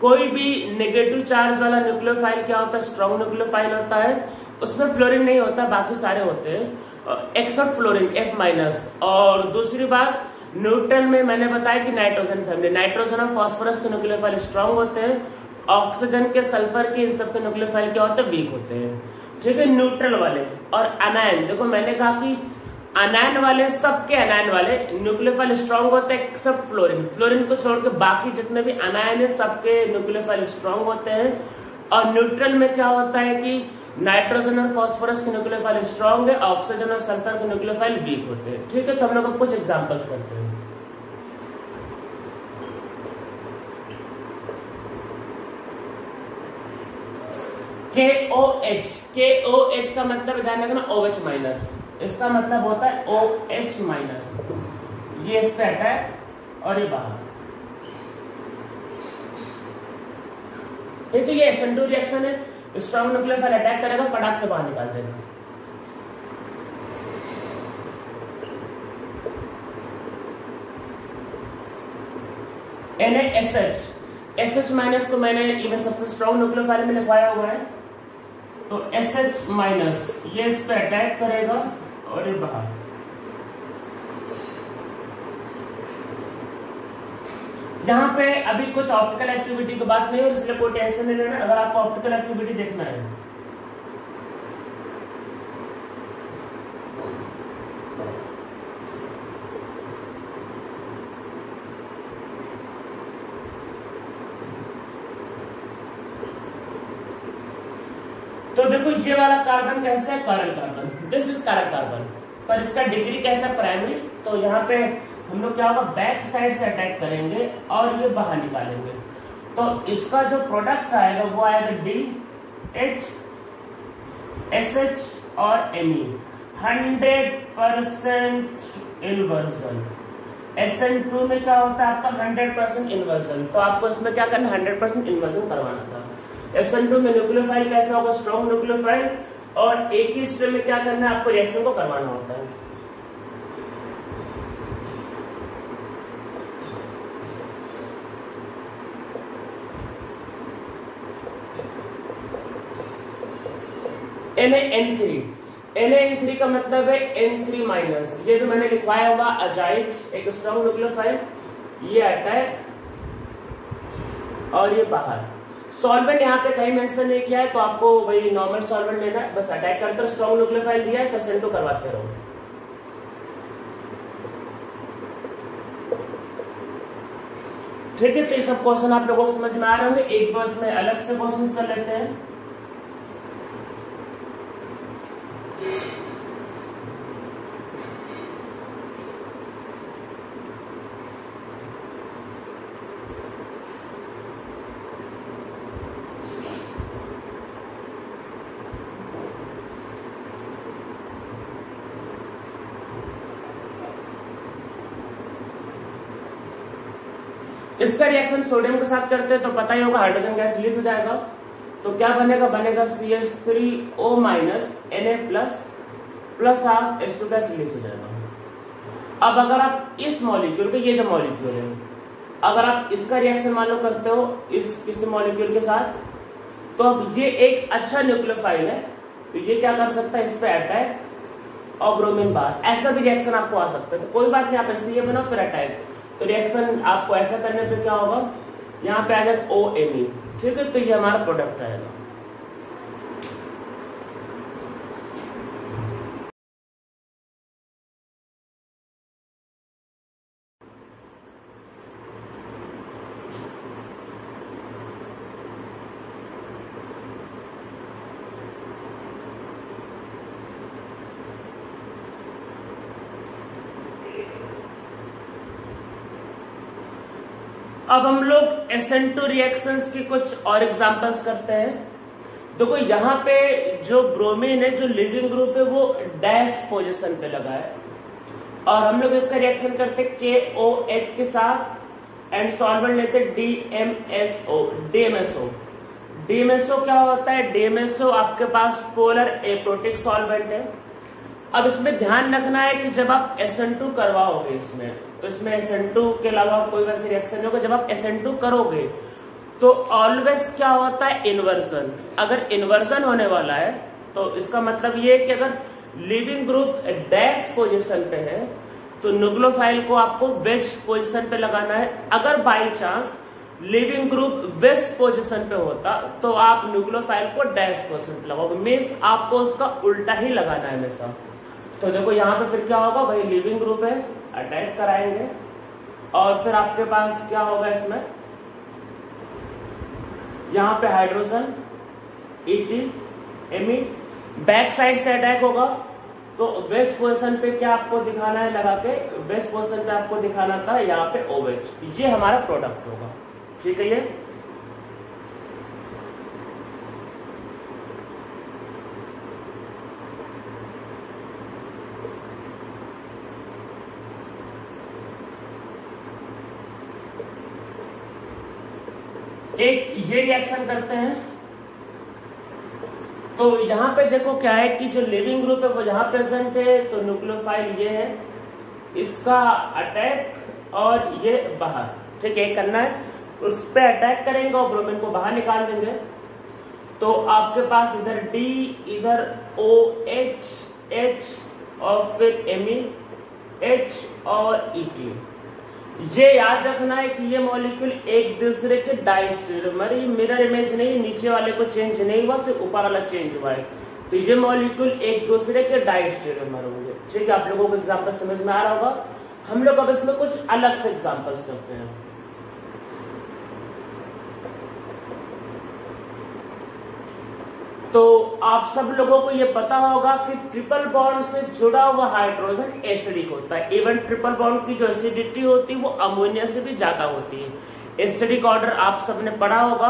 कोई भी नेगेटिव चार्ज वाला न्यूक्लियोफाइल क्या होता है, स्ट्रॉन्ग न्यूक्लियोफाइल होता है। उसमें फ्लोरीन नहीं होता, बाकी सारे होते हैं एक्सेप्ट फ्लोरीन F-। और दूसरी बात, न्यूट्रल में मैंने बताया कि नाइट्रोजन फैमिली, नाइट्रोजन और फास्फोरस के न्यूक्लियोफाइल स्ट्रांग होते हैं, ऑक्सीजन के, सल्फर के, इन सब के न्यूक्लियोफाइल क्या होते हैं, वीक होते हैं। ठीक है, न्यूट्रल वाले। और अनायन, देखो मैंने कहा कि अनायन वाले, सबके अनायन वाले न्यूक्लियोफाइल स्ट्रांग होते हैं एक्सेप्ट फ्लोरीन, फ्लोरीन को छोड़ के बाकी जितने भी अनायन है सबके न्यूक्लियोफाइल स्ट्रांग होते हैं। और न्यूट्रल में क्या होता है कि नाइट्रोजन और फास्फोरस के न्यूक्लियोफाइल स्ट्रांग है, ऑक्सीजन और सल्फर के न्यूक्लियोफाइल वीक होते हैं। ठीक है, तो हम लोग कुछ एग्जांपल्स करते हैं। KOH, KOH का मतलब ध्यान रखना OH-, इसका मतलब होता है OH-। ये इस पे अटैक और ये बाहर। ठीक है, ये SN2 रिएक्शन है, स्ट्रॉन्ग न्यूक्लियोफाइल अटैक करेगा, फटाक से बाहर निकाल देगा। NaSH, SH- को मैंने इवन सबसे स्ट्रॉन्ग न्यूक्लियोफाइल में लिखवाया हुआ है, तो SH- ये इस पे अटैक करेगा और ये बाहर। यहाँ पे अभी कुछ ऑप्टिकल एक्टिविटी की बात नहीं है, इसलिए कोई टेंशन नहीं लेना। अगर आपको ऑप्टिकल एक्टिविटी देखना है तो देखो, ये वाला कार्बन कैसा है, कारल कार्बन, दिस इज कारल कार्बन, पर इसका डिग्री कैसा, प्राइमरी। तो यहाँ पे हम लोग क्या होगा, बैक साइड से अटैक करेंगे और ये बाहर निकालेंगे, तो इसका जो प्रोडक्ट आएगा वो आएगा DH, SH और Me, 100% इन्वर्जन। SN2 में क्या होता है आपका 100% इन्वर्जन, तो आपको इसमें क्या करना, 100% इन्वर्जन करवाना था। SN2 में न्यूक्लियोफाइल कैसा होगा, स्ट्रॉन्ग न्यूक्लियोफाइल, और एक ही स्टेप में क्या करना है, आपको रिएक्शन को करवाना होता है। Na-N3 का मतलब है N3-, ये भी मैंने लिखवाया हुआ अजाइड, एक स्ट्रॉन्ग न्यूक्लियोफाइल, ये अटैक और ये बाहर। सॉल्वेंट यहाँ पे कहीं मेंशन नहीं किया है, तो आपको वही नॉर्मल सॉल्वेंट लेना है, बस अटैक करते रहो, स्ट्रॉन्ग न्यूक्लियोफाइल दिया है तो SN2 करवाते रहो। ठीक है, तो ये सब क्वेश्चन आप लोगों को समझ में आ रहे होंगे। एक दो इसमें अलग से क्वेश्चन कर लेते हैं। इसका रिएक्शन सोडियम के साथ करते हैं तो पता ही होगा, हाइड्रोजन गैस रिलीज हो जाएगा, तो क्या बनेगा, बनेगा CH3O- Na प्लस आप H2 गैस रिलीज हो जाएगा। अब अगर आप इस मॉलिक्यूल के, ये जो मॉलिक्यूल है, अगर आप इसका रिएक्शन मान लो करते हो इस मॉलिक्यूल के साथ, तो अब ये एक अच्छा न्यूक्लियोफाइल है, तो ये क्या कर सकता है, इस पे अटैक और ब्रोमीन बाहर, ऐसा भी रिएक्शन आपको आ सकता है। तो कोई बात नहीं, आप ऐसे ये बनाओ फिर अटैक, तो रिएक्शन आपको ऐसा करने पे क्या होगा, यहाँ पे आ जाएगा OMe। ठीक है, तो ये हमारा प्रोडक्ट आएगा। अब हम लोग SN2 रिएक्शंस की कुछ और एग्जांपल्स करते हैं। देखो यहाँ पे जो ब्रोमीन है, जो लीविंग ग्रुप है, वो डैश पोजीशन पे लगा है, और हम लोग इसका रिएक्शन करते हैं KOH के साथ एंड सॉल्वेंट लेते DMSO। DMSO क्या होता है, DMSO आपके पास पोलर एप्रोटिक सॉल्वेंट है। अब इसमें ध्यान रखना है कि जब आप SN2 करवाओगे इसमें, तो इसमें SN2 के अलावा कोई वैसे रिएक्शन नहीं होगा। जब आप SN2 करोगे तो ऑलवेज क्या होता है, इन्वर्जन। अगर इन्वर्जन होने वाला है तो इसका मतलब ये है कि अगर लीविंग ग्रुप डैश पोजीशन पे है तो न्यूक्लियोफाइल को आपको वेज पोजीशन पे लगाना है। अगर by chance leaving group west position पे होता तो आप न्यूक्लियोफाइल को डैश पोजीशन पे लगाओगे, मीन्स आपको उसका उल्टा ही लगाना है हमेशा। तो देखो यहाँ पे फिर क्या होगा, वही लिविंग ग्रुप है, अटैक कराएंगे और फिर आपके पास क्या होगा इसमें, यहाँ पे हाइड्रोजन ईटी एमी बैक साइड से अटैक होगा। तो वेस्ट पोजीशन पे क्या आपको दिखाना है लगा के, वेस्ट पोजीशन पे आपको दिखाना था यहाँ पे OH, ये हमारा प्रोडक्ट होगा। ठीक है, ये एक ये रिएक्शन करते हैं। तो यहां पे देखो क्या है कि जो लिविंग ग्रुप है वो यहां प्रेजेंट है, तो न्यूक्लियोफाइल ये है, इसका अटैक और ये बाहर। ठीक है, करना है, उस पे अटैक करेंगे और ब्रोमीन को बाहर निकाल देंगे। तो आपके पास इधर D, इधर OH, H और फिर MEH और ET। ये याद रखना है कि ये मॉलिक्यूल एक दूसरे के डाइस्टेरियोमर, मिरर इमेज नहीं, नीचे वाले को चेंज नहीं हुआ, सिर्फ ऊपर वाला चेंज हुआ है। तो ये मॉलिक्यूल एक दूसरे के डाइस्टेरियोमर होंगे। ठीक है, आप लोगों को एग्जांपल समझ में आ रहा होगा। हम लोग अब इसमें कुछ अलग से एग्जांपल्स करते हैं। तो आप सब लोगों को ये पता होगा कि ट्रिपल बॉन्ड से जुड़ा हुआ हाइड्रोजन एसिडिक होता है। इवन ट्रिपल बॉन्ड की जो एसिडिटी होती है वो अमोनिया से भी ज्यादा होती है। एसिडिक ऑर्डर आप सबने पढ़ा होगा,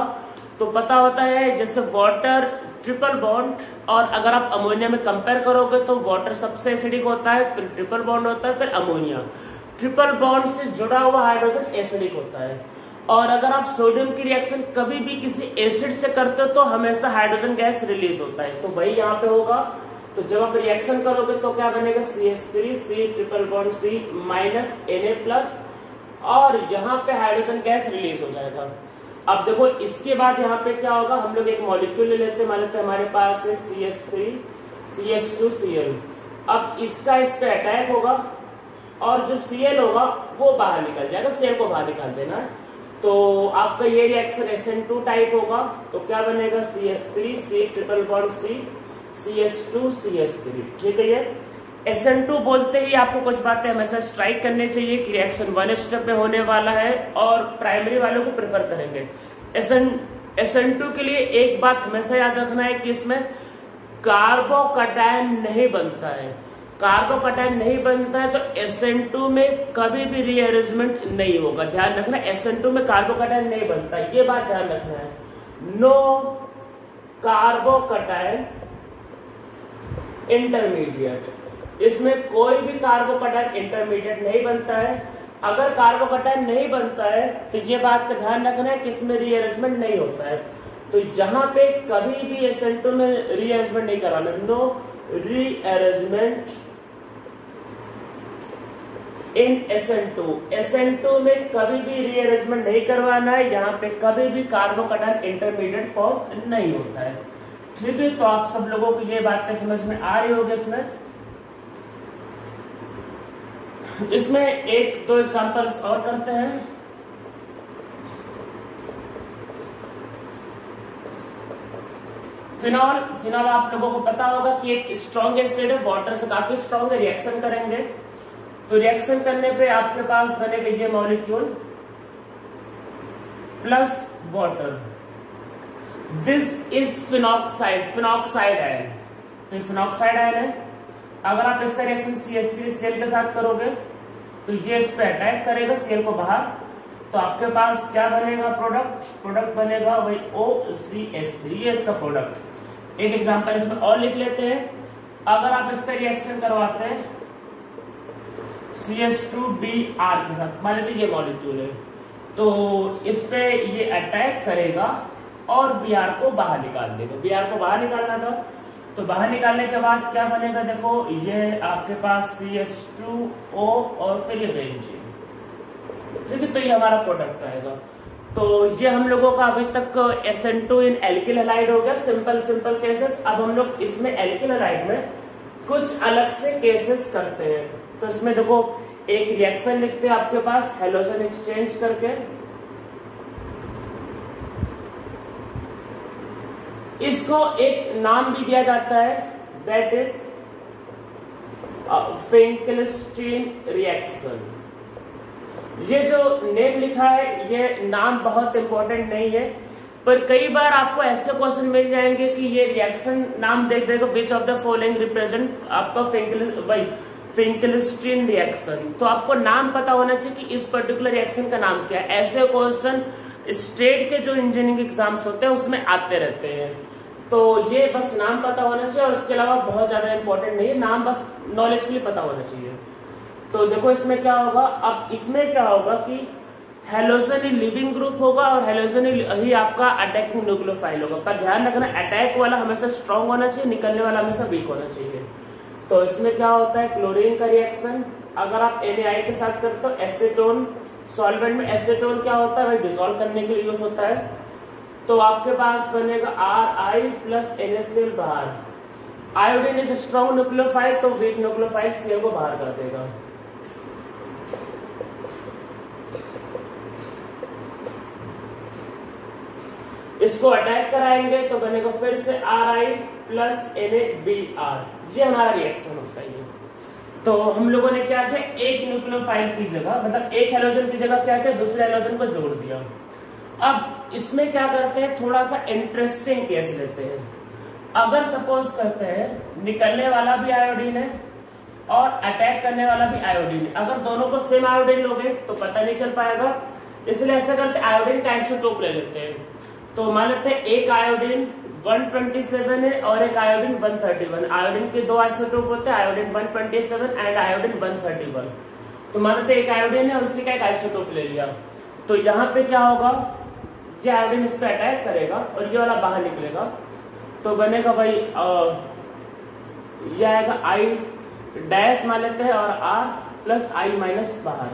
तो पता होता है जैसे वाटर, ट्रिपल बॉन्ड, और अगर आप अमोनिया में कंपेयर करोगे तो वाटर सबसे एसिडिक होता है, फिर ट्रिपल बॉन्ड होता है, फिर अमोनिया। ट्रिपल बॉन्ड से जुड़ा हुआ हाइड्रोजन एसिडिक होता है। और अगर आप सोडियम की रिएक्शन कभी भी किसी एसिड से करते हो तो हमेशा हाइड्रोजन गैस रिलीज होता है, तो वही यहाँ पे होगा। तो जब आप रिएक्शन करोगे तो क्या बनेगा, CH3 C triple bond C minus Na+, और यहाँ पे हाइड्रोजन गैस रिलीज हो जाएगा। अब देखो इसके बाद यहाँ पे क्या होगा, हम लोग एक मॉलिक्यूल ले लेते हैं, मान लेते हैं हमारे पास है CH3 CH2 Cl। अब इसका इस पे अटैक होगा और जो Cl होगा वो बाहर निकल जाएगा, Cl को बाहर निकाल देना है। तो आपका ये रिएक्शन SN2 टाइप होगा। तो क्या बनेगा, CH3 C triple bond C CH2 CH3। ठीक है, ये SN2 बोलते ही आपको कुछ बातें हमेशा स्ट्राइक करनी चाहिए कि रिएक्शन 1 स्टेप में होने वाला है और प्राइमरी वालों को प्रेफर करेंगे। SN2 के लिए एक बात हमेशा याद रखना है कि इसमें कार्बोकैटायन नहीं बनता है। कार्बोकैटायन नहीं बनता है तो SN2 में कभी भी रीअरेंजमेंट नहीं होगा। ध्यान रखना, SN2 में कार्बोकैटायन नहीं बनता, ये बात ध्यान रखना है। नो कार्बोकैटायन इंटरमीडिएट, इसमें कोई भी कार्बोकैटायन इंटरमीडिएट नहीं बनता है। अगर कार्बोकैटायन नहीं बनता है तो ये बात का ध्यान रखना है कि इसमें रीअरेंजमेंट नहीं होता है। तो जहां पे कभी भी SN2 में रीअरेंजमेंट नहीं कराना, नो रीअरेंजमेंट इन SN2 में कभी भी रीअरेंजमेंट नहीं करवाना है। यहाँ पे कभी भी कार्बोकैटायन इंटरमीडिएट फॉर्म नहीं होता है। ठीक है, तो आप सब लोगों को ये बातें समझ में आ रही होगी। इसमें एक दो एग्जांपल्स और करते हैं। फिनॉल आप लोगों को पता होगा कि एक स्ट्रॉन्ग एसिड है, वाटर से काफी स्ट्रॉन्ग है। रिएक्शन करेंगे तो रिएक्शन करने पे आपके पास बनेगा ये molecule plus water, this is phenoxide ion. तो फिनॉक्साइड आयन है। अगर आप इसका रिएक्शन CH3 Cl के साथ करोगे तो ये इस पे अटैक करेगा, Cl को बाहर, तो आपके पास क्या बनेगा, प्रोडक्ट बनेगा वही OCH3, ये इसका प्रोडक्ट। एक एग्जांपल इसमें और लिख लेते हैं। अगर आप इसका रिएक्शन करवाते हैं CH2Br के साथ, मान लीजिए ये मॉलिक्यूल है, तो इस पे ये अटैक करेगा और Br को बाहर निकाल देगा। Br को बाहर निकालना था, तो बाहर निकालने के बाद क्या बनेगा, देखो ये आपके पास CH2O और फिर ये बेंजीन। ठीक है, तो ये हमारा प्रोडक्ट आएगा। तो ये हम लोगों का अभी तक SN2 इन एल्किल हैलाइड हो गया, सिंपल केसेस। अब हम लोग इसमें एल्किल हैलाइड में कुछ अलग से केसेस करते हैं। तो इसमें देखो एक रिएक्शन लिखते हैं आपके पास हैलोजन एक्सचेंज करके, इसको एक नाम भी दिया जाता है, दैट इज फिंकलस्टीन रिएक्शन। ये जो नेम लिखा है ये नाम बहुत इंपॉर्टेंट नहीं है, पर कई बार आपको ऐसे क्वेश्चन मिल जाएंगे कि ये रिएक्शन नाम देख देगा, which of the following represent आपका फिंकलस्टीन रिएक्शन। तो आपको नाम पता होना चाहिए कि इस पर्टिकुलर रिएक्शन का नाम क्या है। ऐसे क्वेश्चन स्टेट के जो इंजीनियरिंग एग्जाम्स होते हैं उसमें आते रहते हैं। तो ये बस नाम पता होना चाहिए और उसके अलावा बहुत ज्यादा इंपॉर्टेंट नहीं है, नाम बस नॉलेज के लिए पता होना चाहिए। तो देखो इसमें क्या होगा, अब इसमें क्या होगा कि हैलोजन ही लिविंग ग्रुप होगा और हैलोजन ही आपका अटैकिंग न्यूक्लियोफाइल होगा। पर ध्यान रखना अटैक वाला हमेशा स्ट्रांग होना चाहिए, निकलने वाला हमेशा वीक होना चाहिए। तो इसमें क्या होता है, क्लोरीन का रिएक्शन अगर आप NaI के साथ करते हो, एसीटोन सॉल्वेंट में एसीटोन क्या होता है भाई, डिसॉल्व करने के लिए यूज होता है। तो आपके पास बनेगा Ri प्लस NaCl बाहर। आयोडीन इज स्ट्रॉन्ग न्यूक्लियोफाइल, तो वीक न्यूक्लियोफाइल Cl को बाहर कर देगा। इसको अटैक कराएंगे तो बनेगा फिर से Ri प्लस NaBr। ये हमारा रिएक्शन होता है। तो हम लोगों ने क्या किया, एक न्यूक्लियोफाइल की जगह मतलब एक हैलोजन की जगह क्या किया, दूसरे हैलोजन को जोड़ दिया। अब इसमें क्या करते हैं, थोड़ा सा इंटरेस्टिंग केस लेते हैं। अगर सपोज करते हैं निकलने वाला भी आयोडीन है और अटैक करने वाला भी आयोडीन है, अगर दोनों को सेम आयोडीन लोगे तो पता नहीं चल पाएगा, इसलिए ऐसा करते हैं आयोडीन का आइसोटोप ले लेते हैं। तो मान लेते हैं एक आयोडीन 127 है और एक आयोडीन 131। आयोडीन के दो आइसोटोप होते हैं, आयोडीन 127 एंड आयोडीन 131। तो मान लेते हैं एक आयोडीन है और उसी का एक आइसोटोप ले लिया। तो यहाँ पे क्या होगा, ये आयोडीन इस पे अटैक करेगा और ये वाला बाहर निकलेगा। तो बनेगा भाई ये आएगा I डैश मान लेते हैं और R प्लस I माइनस बाहर।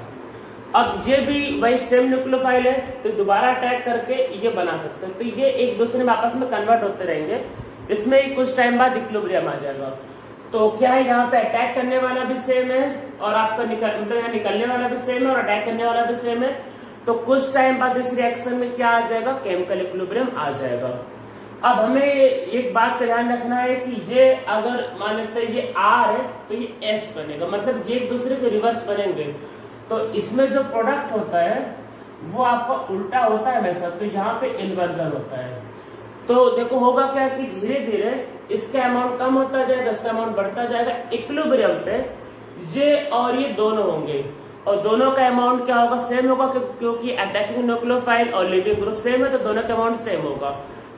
अब ये भी वही सेम न्यूक्लियोफाइल है तो दोबारा अटैक करके ये बना सकते हैं। तो ये एक दूसरे में आपस में कन्वर्ट होते रहेंगे, इसमें कुछ टाइम बाद इक्विलिब्रियम आ जाएगा। तो क्या है, यहाँ पे अटैक करने वाला भी सेम है और आपका मतलब यहाँ निकलने वाला भी सेम है और अटैक करने वाला भी सेम है। तो कुछ टाइम बाद इस रिएक्शन में क्या आ जाएगा, केमिकल इक्विलिब्रियम आ जाएगा। अब हमें एक बात का ध्यान रखना है कि ये अगर मान लेते हैं ये R है तो ये S बनेगा, मतलब ये एक दूसरे के रिवर्स बनेंगे। तो इसमें जो प्रोडक्ट होता है वो आपका उल्टा होता है हमेशा, तो यहाँ पे इन्वर्जन होता है। तो देखो होगा क्या कि धीरे धीरे इसका अमाउंट कम होता जाएगा, इसका अमाउंट बढ़ता जाएगा। इक्विलिब्रियम पे ये और ये दोनों होंगे और दोनों का अमाउंट क्या होगा, सेम होगा, क्योंकि अटैकिंग न्यूक्लियोफाइल और लिविंग ग्रुप सेम है तो दोनों का अमाउंट सेम होगा।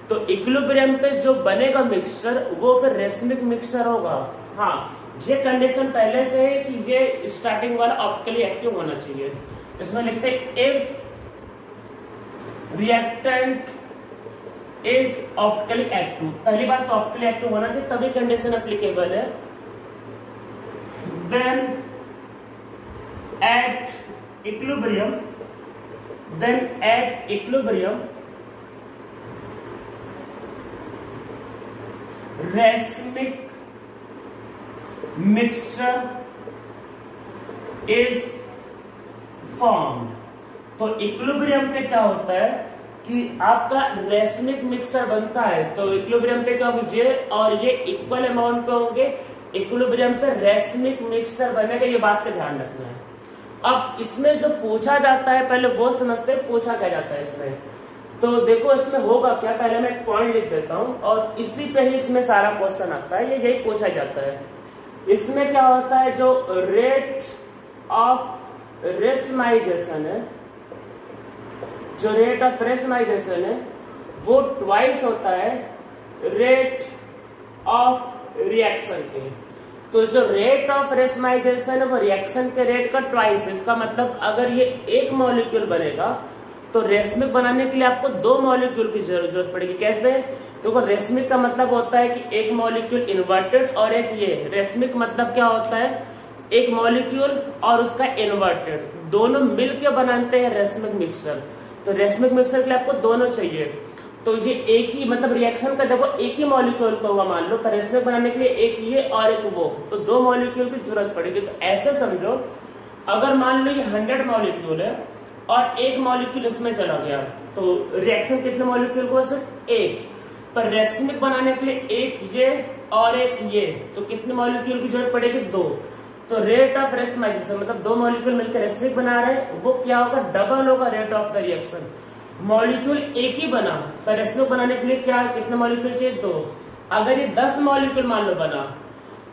तो इक्विलिब्रियम पे जो बनेगा मिक्सचर वो फिर रेसमिक मिक्सचर होगा। हाँ, ये कंडीशन पहले से है कि ये स्टार्टिंग वाला ऑप्टिकली एक्टिव होना चाहिए। इसमें लिखते हैं if reactant is optically active. पहली बात तो ऑप्टिकली एक्टिव होना चाहिए तभी कंडीशन एप्लीकेबल है। Then at equilibrium racemic mixture is formed। तो इक्विलिब्रियम पे क्या होता है कि आपका रेसमिक मिक्सचर बनता है। तो इक्विलिब्रियम पे क्या होगा, ये और ये इक्वल अमाउंट पे होंगे, इक्विलिब्रियम पे रेसमिक मिक्सचर बनेगा, ये बात का ध्यान रखना है। अब इसमें जो पूछा जाता है पहले वो समझते हैं पूछा क्या जाता है इसमें। तो देखो इसमें होगा क्या, पहले मैं एक पॉइंट लिख देता हूं और इसी पे ही इसमें सारा क्वेश्चन आता है, ये यही पूछा जाता है। इसमें क्या होता है, जो रेट ऑफ रेसमाइजेशन है, जो रेट ऑफ रेसमाइजेशन है वो ट्वाइस होता है रेट ऑफ रिएक्शन के। तो जो रेट ऑफ रेसमाइजेशन है वो रिएक्शन के रेट का ट्वाइस है। इसका मतलब अगर ये एक मॉलिक्यूल बनेगा तो रेसमिक बनाने के लिए आपको दो मॉलिक्यूल की जरूरत पड़ेगी। कैसे, तो रेसमिक का मतलब होता है कि एक मॉलिक्यूल इन्वर्टेड और एक ये। रेसमिक मतलब क्या होता है, एक मॉलिक्यूल और उसका इन्वर्टेड दोनों मिलकर बनाते हैं रेसमिक मिक्सचर। तो रेसमिक मिक्सचर के लिए आपको दोनों चाहिए। तो ये एक ही मतलब रिएक्शन का देखो एक ही मॉलिक्यूल का हुआ मान लो, पर रेसमिक बनाने के लिए एक ये और एक वो, तो 2 मॉलिक्यूल की जरूरत पड़ेगी। तो ऐसे समझो अगर मान लो ये 100 मॉलिक्यूल है और एक मॉलिक्यूल इसमें चला गया तो रिएक्शन कितने मॉलिक्यूल को, सिर्फ एक। पर रेसमिक बनाने के लिए एक ये और एक ये, तो कितने मॉलिक्यूल की जरूरत पड़ेगी, 2। तो रेट ऑफ रेसमाइजेशन मतलब 2 मॉलिक्यूल मिलकर रेसमिक बना रहे हैं, वो क्या होगा, डबल होगा rate of the reaction. Molecule एक ही बना पर रेसमिक बनाने के लिए क्या कितने मॉलिक्यूल चाहिए, 2। अगर ये 10 मॉलिक्यूल मान लो बना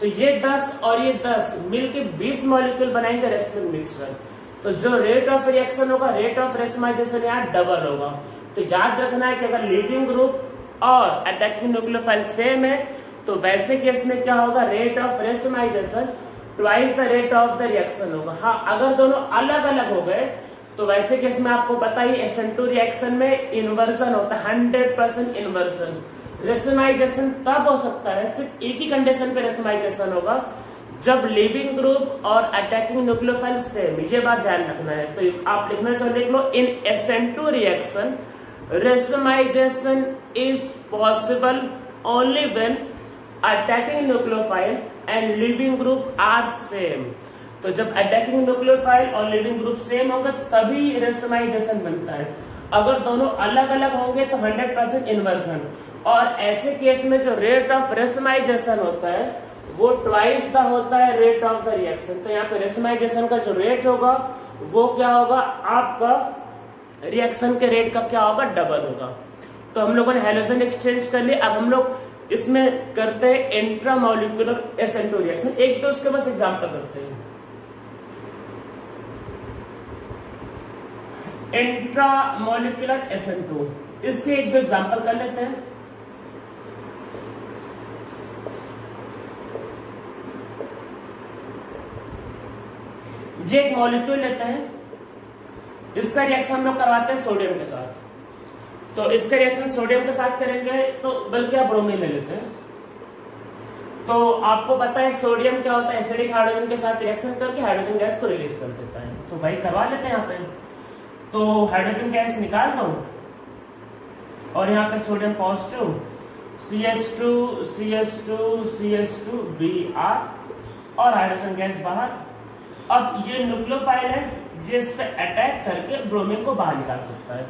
तो ये 10 और ये 10 मिलके 20 मॉलिक्यूल बनाएंगे रेसमिक मिक्सचर। तो जो रेट ऑफ रिएक्शन होगा, रेट ऑफ रेसमाइजेशन यहाँ डबल होगा। तो याद रखना है कि अगर लीविंग ग्रुप और अटैकिंग न्यूक्लियोफाइल सेम है तो वैसे केस में क्या होगा, rate of racemisation twice the rate of the reaction होगा। हाँ, अगर दोनों अलग अलग हो गए तो वैसे केस में आपको पता ही SN2 रिएक्शन में इन्वर्जन होता है, 100% इन्वर्जन। रेसमाइजेशन तब हो सकता है, सिर्फ एक ही कंडीशन पे रेसमाइजेशन होगा, जब लिविंग ग्रुप और अटैकिंग न्यूक्लियोफाइल सेम। ये बात ध्यान रखना है। तो आप लिखना चाहो लिख लो, in SN2 reaction racemization is possible only when attacking nucleophile and leaving group are same. तो जब अटैकिंग न्यूक्लियोफाइल और लिविंग ग्रुप सेम होगा तभी रेसमाइजेशन बनता है। अगर दोनों अलग अलग होंगे तो 100% इन्वर्जन। और ऐसे केस में जो रेट ऑफ रेसमाइजेशन होता है वो ट्वाइस द होता है रेट ऑफ द रिएक्शन। तो यहाँ पे रेसमाइजेशन का जो रेट होगा वो क्या होगा, आपका रिएक्शन के रेट का क्या होगा, डबल होगा। तो हम लोगों ने हैलोजन एक्सचेंज कर लिया। अब हम लोग इसमें करते हैं इंट्रामोलिकुलर SN2 रिएक्शन। एक तो उसके बस एग्जांपल करते हैं, इंट्रामोलिकुलर SN2, इसके एक दो एग्जांपल कर लेते हैं। ये एक मॉलिक्यूल लेते हैं, इसका रिएक्शन हम लोग करवाते हैं सोडियम के साथ। तो इसका रिएक्शन सोडियम के साथ करेंगे तो बल्कि आप ब्रोमीन ले लेते हैं। तो आपको पता है सोडियम क्या होता है, एसिडिक हाइड्रोजन के साथ रिएक्शन करके हाइड्रोजन गैस को रिलीज कर देता है। तो भाई करवा लेते हैं यहाँ पे। तो हाइड्रोजन गैस निकाल दो और यहाँ पे sodium positive, CH2 CH2 CH2 Br और हाइड्रोजन गैस बाहर। अब ये न्यूक्लियोफाइल है जिस पे अटैक करके ब्रोमीन को बाहर निकाल सकता है।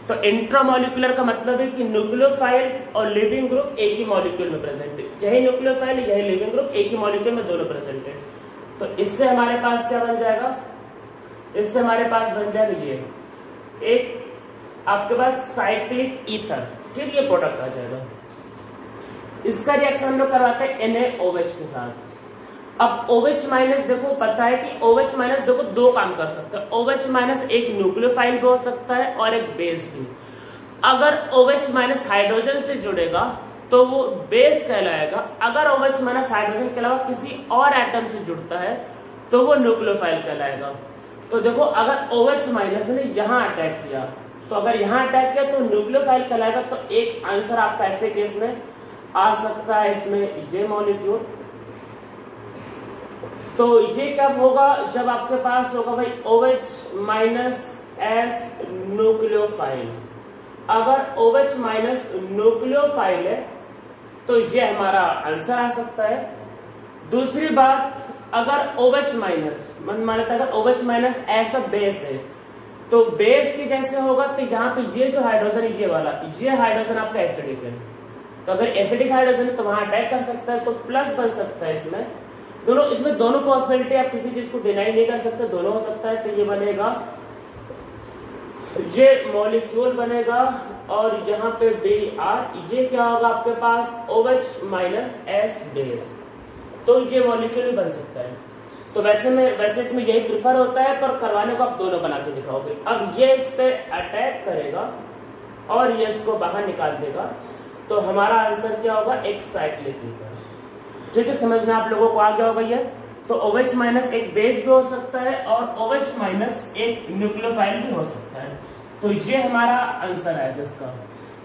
तो इंट्रामोलिकुलर का मतलब है कि न्यूक्लियोफाइल और लिविंग ग्रुप एक ही मॉलिक्यूल में प्रेजेंट है। यही न्यूक्लियोफाइल यही लिविंग ग्रुप एक ही मॉलिक्यूल में दोनों प्रेजेंट है। तो इससे हमारे पास क्या बन जाएगा, इससे हमारे पास बन जाएगा ये एक आपके पास साइक्लिक ईथर, ठीक, ये प्रोडक्ट आ जाएगा। इसका रिएक्शन हम लोग करवाते हैं NaOH के साथ। अब OH माइनस देखो पता है कि OH माइनस देखो दो काम कर सकता है। OH माइनस एक न्यूक्लियोफाइल भी हो सकता है और एक बेस भी। अगर OH माइनस हाइड्रोजन से जुड़ेगा तो वो बेस कहलाएगा। अगर OH माइनस हाइड्रोजन के अलावा किसी और एटम से जुड़ता है तो वो न्यूक्लियोफाइल कहलाएगा। तो देखो अगर OH माइनस ने यहां अटैक किया तो अगर यहां अटैक किया तो न्यूक्लियोफाइल कहलाएगा। तो एक आंसर आपका ऐसे केस में आ सकता है इसमें ये मॉलिक्यूल। तो ये कब होगा, जब आपके पास होगा भाई OH माइनस एस न्यूक्लियोफाइल। अगर OH माइनस न्यूक्लियोफाइल है तो ये हमारा आंसर आ सकता है। दूसरी बात, अगर OH माइनस मान लेता है OH माइनस ऐसा बेस है तो बेस की जैसे होगा तो यहाँ पे ये जो हाइड्रोजन है ये वाला, ये हाइड्रोजन आपका एसिडिक है। तो अगर एसिडिक हाइड्रोजन है तो वहां अटैक कर सकता है तो प्लस बन सकता है इसमें। दोनों इसमें दोनों पॉसिबिलिटी, आप किसी चीज को डिनाई नहीं कर सकते, दोनों हो सकता है। तो ये बनेगा, ये मॉलिक्यूल बनेगा और यहाँ पे Br, ये क्या होगा आपके पास OH माइनस एस बेस। तो ये मॉलिक्यूल भी बन सकता है। तो वैसे इसमें यही प्रिफर होता है, पर करवाने को आप दोनों बना के दिखाओगे। अब ये इस पे अटैक करेगा और ये इसको बाहर निकाल देगा। तो हमारा आंसर क्या होगा, एक साइक्लिक ईथर। ठीक है, समझ में आप लोगों को आ गया होगा ये। तो OH माइनस एक बेस भी हो सकता है और OH माइनस एक न्यूक्लियोफाइल भी हो सकता है। तो ये हमारा आंसर है इसका।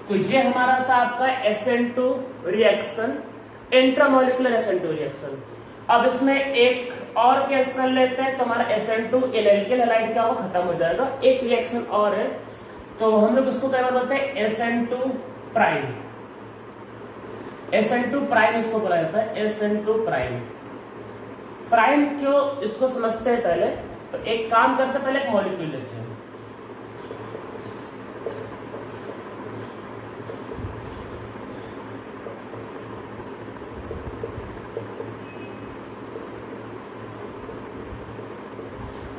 तो ये हमारा था आपका SN2 reaction, intramolecular SN2 reaction. अब इसमें एक और केस कर लेते हैं तो हमारा SN2 एल्किल हैलाइड क्या होगा, खत्म हो जाएगा। एक रिएक्शन और है, तो हम लोग इसको क्या बोलते हैं, SN2 प्राइम। SN2 प्राइम इसको बोला जाता है, SN2 प्राइम। प्राइम क्यों, इसको समझते हैं पहले। तो एक काम करते हैं, पहले एक मॉलिक्यूल लेते हैं।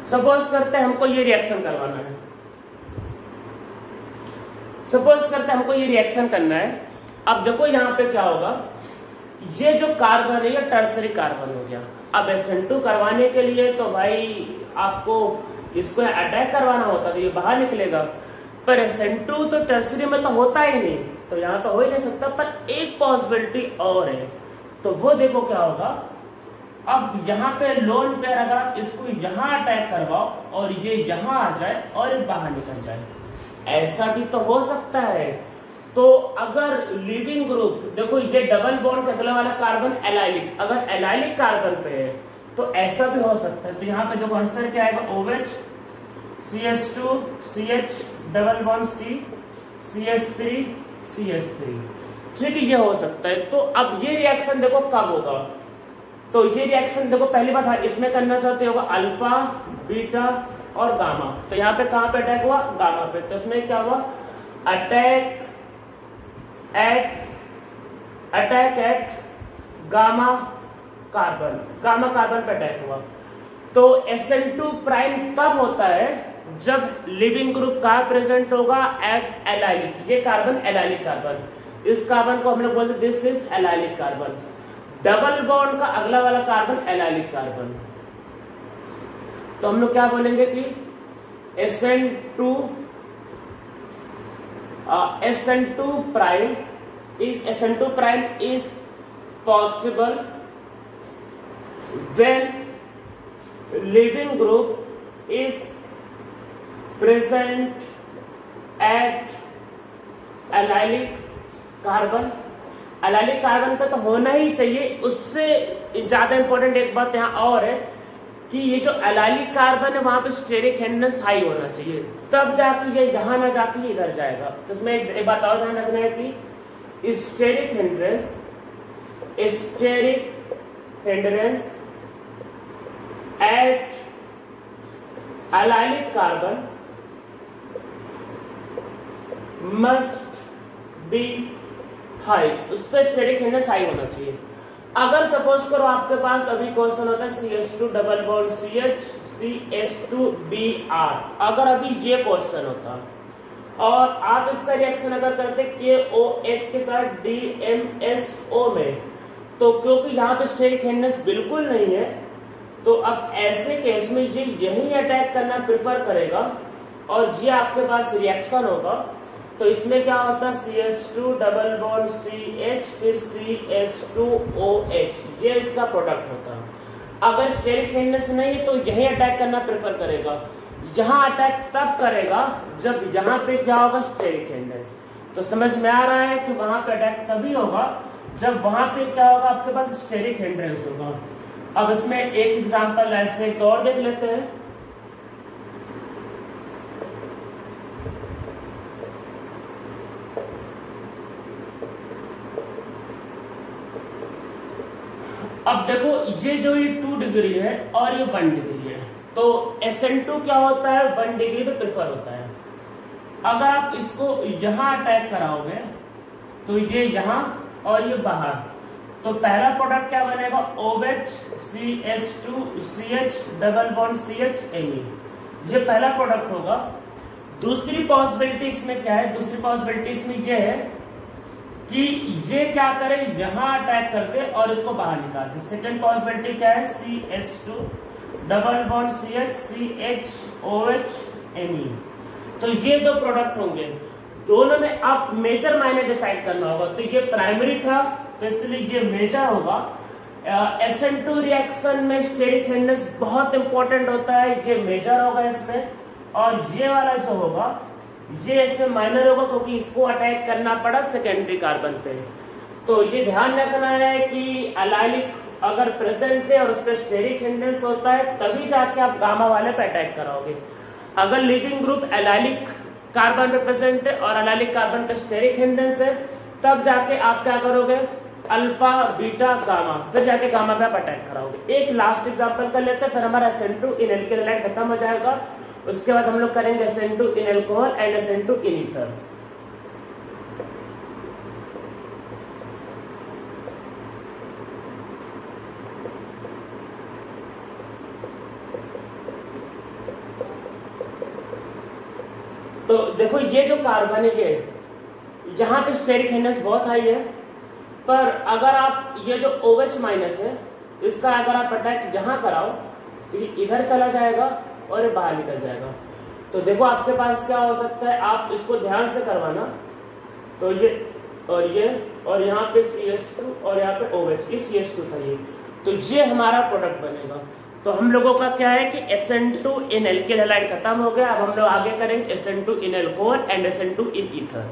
सपोज करते हैं हमको ये रिएक्शन करवाना है, सपोज करते हैं हमको ये रिएक्शन करना है। अब देखो यहाँ पे क्या होगा, ये जो कार्बन है ये टर्सरी कार्बन हो गया। अब SN2 करवाने के लिए तो भाई आपको इसको अटैक करवाना होता, तो ये बाहर निकलेगा। पर SN2 तो टर्सरी में तो होता ही नहीं, तो यहाँ तो हो ही नहीं सकता। पर एक पॉसिबिलिटी और है, तो वो देखो क्या होगा। अब यहाँ पे लोन पेयर अगर आप इसको यहाँ अटैक करवाओ और ये यहाँ आ जाए और ये बाहर निकल जाए, ऐसा भी तो हो सकता है। तो अगर लिविंग ग्रुप देखो, ये डबल बॉन्ड का अगला वाला कार्बन एलाइलिक, अगर एलाइलिक कार्बन पे है तो ऐसा भी हो सकता है। तो यहाँ पे देखो आंसर क्या आएगा, OH CH2 CH double bond C CH3 CH3। ठीक है, ये हो सकता है। तो अब ये रिएक्शन देखो कब होगा, तो ये रिएक्शन देखो पहली बात इसमें करना चाहते होगा अल्फा बीटा और गामा। तो यहाँ पे कहां पे अटैक हुआ, गामा पे। तो इसमें क्या हुआ, attack eight gamma carbon, gamma carbon पे अटैक हुआ। तो SN2 प्राइम तब होता है जब लिविंग ग्रुप कहां प्रेजेंट होगा, एट एलाइलिक। ये कार्बन एलाइलिक कार्बन, इस कार्बन को हम लोग बोलते this is allylic carbon. Double bond का अगला वाला कार्बन एलाइलिक कार्बन। तो हम लोग क्या बोलेंगे कि SN2 prime is possible when living group is present at allylic carbon। Allylic carbon पे तो होना ही चाहिए। उससे ज्यादा इंपॉर्टेंट एक बात यहाँ और है कि ये जो एलाइलिक कार्बन है वहां पे स्टेरिक हिंड्रेंस हाई होना चाहिए, तब जाके ये यहाँ ना जाके इधर जाएगा। तो इसमें एक बात और ध्यान रखना है कि steric hindrance at allylic carbon must be high, उस पर स्टेरिक हिंड्रेंस हाई होना चाहिए। अगर सपोज करो आपके पास अभी क्वेश्चन होता है CH2 double bond CH CH2Br, अगर अभी ये क्वेश्चन होता और आप इसका रिएक्शन अगर करते KOH के साथ DMSO में, तो क्योंकि यहाँ पे स्टेरिक हिंड्रेंस बिल्कुल नहीं है, तो अब ऐसे केस में ये यही अटैक करना प्रेफर करेगा और ये आपके पास रिएक्शन होगा। तो इसमें क्या होता है, CH2 डबल बॉन्ड CH फिर CH2OH, ये इसका प्रोडक्ट होता है। अगर स्टेरिक हिंड्रेंस नहीं है तो यही अटैक करना प्रेफर करेगा। यहाँ अटैक तब करेगा जब यहाँ पे क्या होगा, स्टेरिक हिंड्रेंस। तो समझ में आ रहा है कि वहां पे अटैक तभी होगा जब वहां पे क्या होगा, आपके पास स्टेरिक हिंड्रेंस होगा। अब इसमें एक एग्जांपल ऐसे एक और देख लेते हैं। अब देखो ये जो ये 2 डिग्री है और ये 1 डिग्री है, तो SN2 क्या होता है, 1 डिग्री पे प्रेफर होता है। अगर आप इसको यहां अटैक कराओगे तो ये यहां और ये बाहर, तो पहला प्रोडक्ट क्या बनेगा, OH CH2 CH double bond CH Me, ये पहला प्रोडक्ट होगा। दूसरी पॉसिबिलिटी इसमें क्या है, दूसरी पॉसिबिलिटी इसमें ये है कि ये क्या करे, यहां अटैक करते और इसको बाहर निकालते। सेकेंड पॉसिबिलिटी क्या है, CH2 double bond CH CHOH Me। तो ये दो प्रोडक्ट होंगे, दोनों में आप मेजर मायने डिसाइड करना होगा। तो ये प्राइमरी था तो इसलिए ये मेजर होगा। SN2 रिएक्शन में स्टेरिक हिंड्रेंस बहुत इंपॉर्टेंट होता है, ये मेजर होगा इसमें। और ये वाला जो होगा ये इसमें माइनर होगा क्योंकि इसको अटैक करना पड़ा सेकेंडरी कार्बन पे। तो ये ध्यान रखना है कि एलाइलिक अगर प्रेजेंट है और उस पर स्टेरिक हिंड्रेंस होता है तभी जाके आप गामा वाले पे अटैक कराओगे। अगर लिविंग ग्रुप एलाइलिक कार्बन पे प्रेजेंट है और एलाइलिक कार्बन का स्टेरिक हिंड्रेंस है, तब जाके आप क्या करोगे, अल्फा बीटा गामा, फिर जाके गामा पे आप अटैक कराओगे। एक लास्ट एग्जांपल कर लेते हैं, फिर हमारा SN2 इन एल्किल हैलाइड खत्म हो जाएगा। उसके बाद हम लोग करेंगे SN2 in alcohol and SN2 in ether. तो देखो ये जो कार्बनिक है यहाँ पे स्टेरिक हिंड्रेंस बहुत हाई है, पर अगर आप ये जो OH माइनस है इसका अगर आप अटैक यहाँ कराओ तो ये इधर चला जाएगा और ये बाहर निकल जाएगा। तो देखो आपके पास क्या हो सकता है, आप इसको ध्यान से करवाना। तो ये और यहाँ पे CH2 और यहाँ पे OH, ये CH2 था ये, तो ये हमारा प्रोडक्ट बनेगा। तो हम लोगों का क्या है कि SN2 इन एल्किल हैलाइड खत्म हो गया। अब हम लोग आगे करेंगे SN2 in alcohol and SN2 in ether.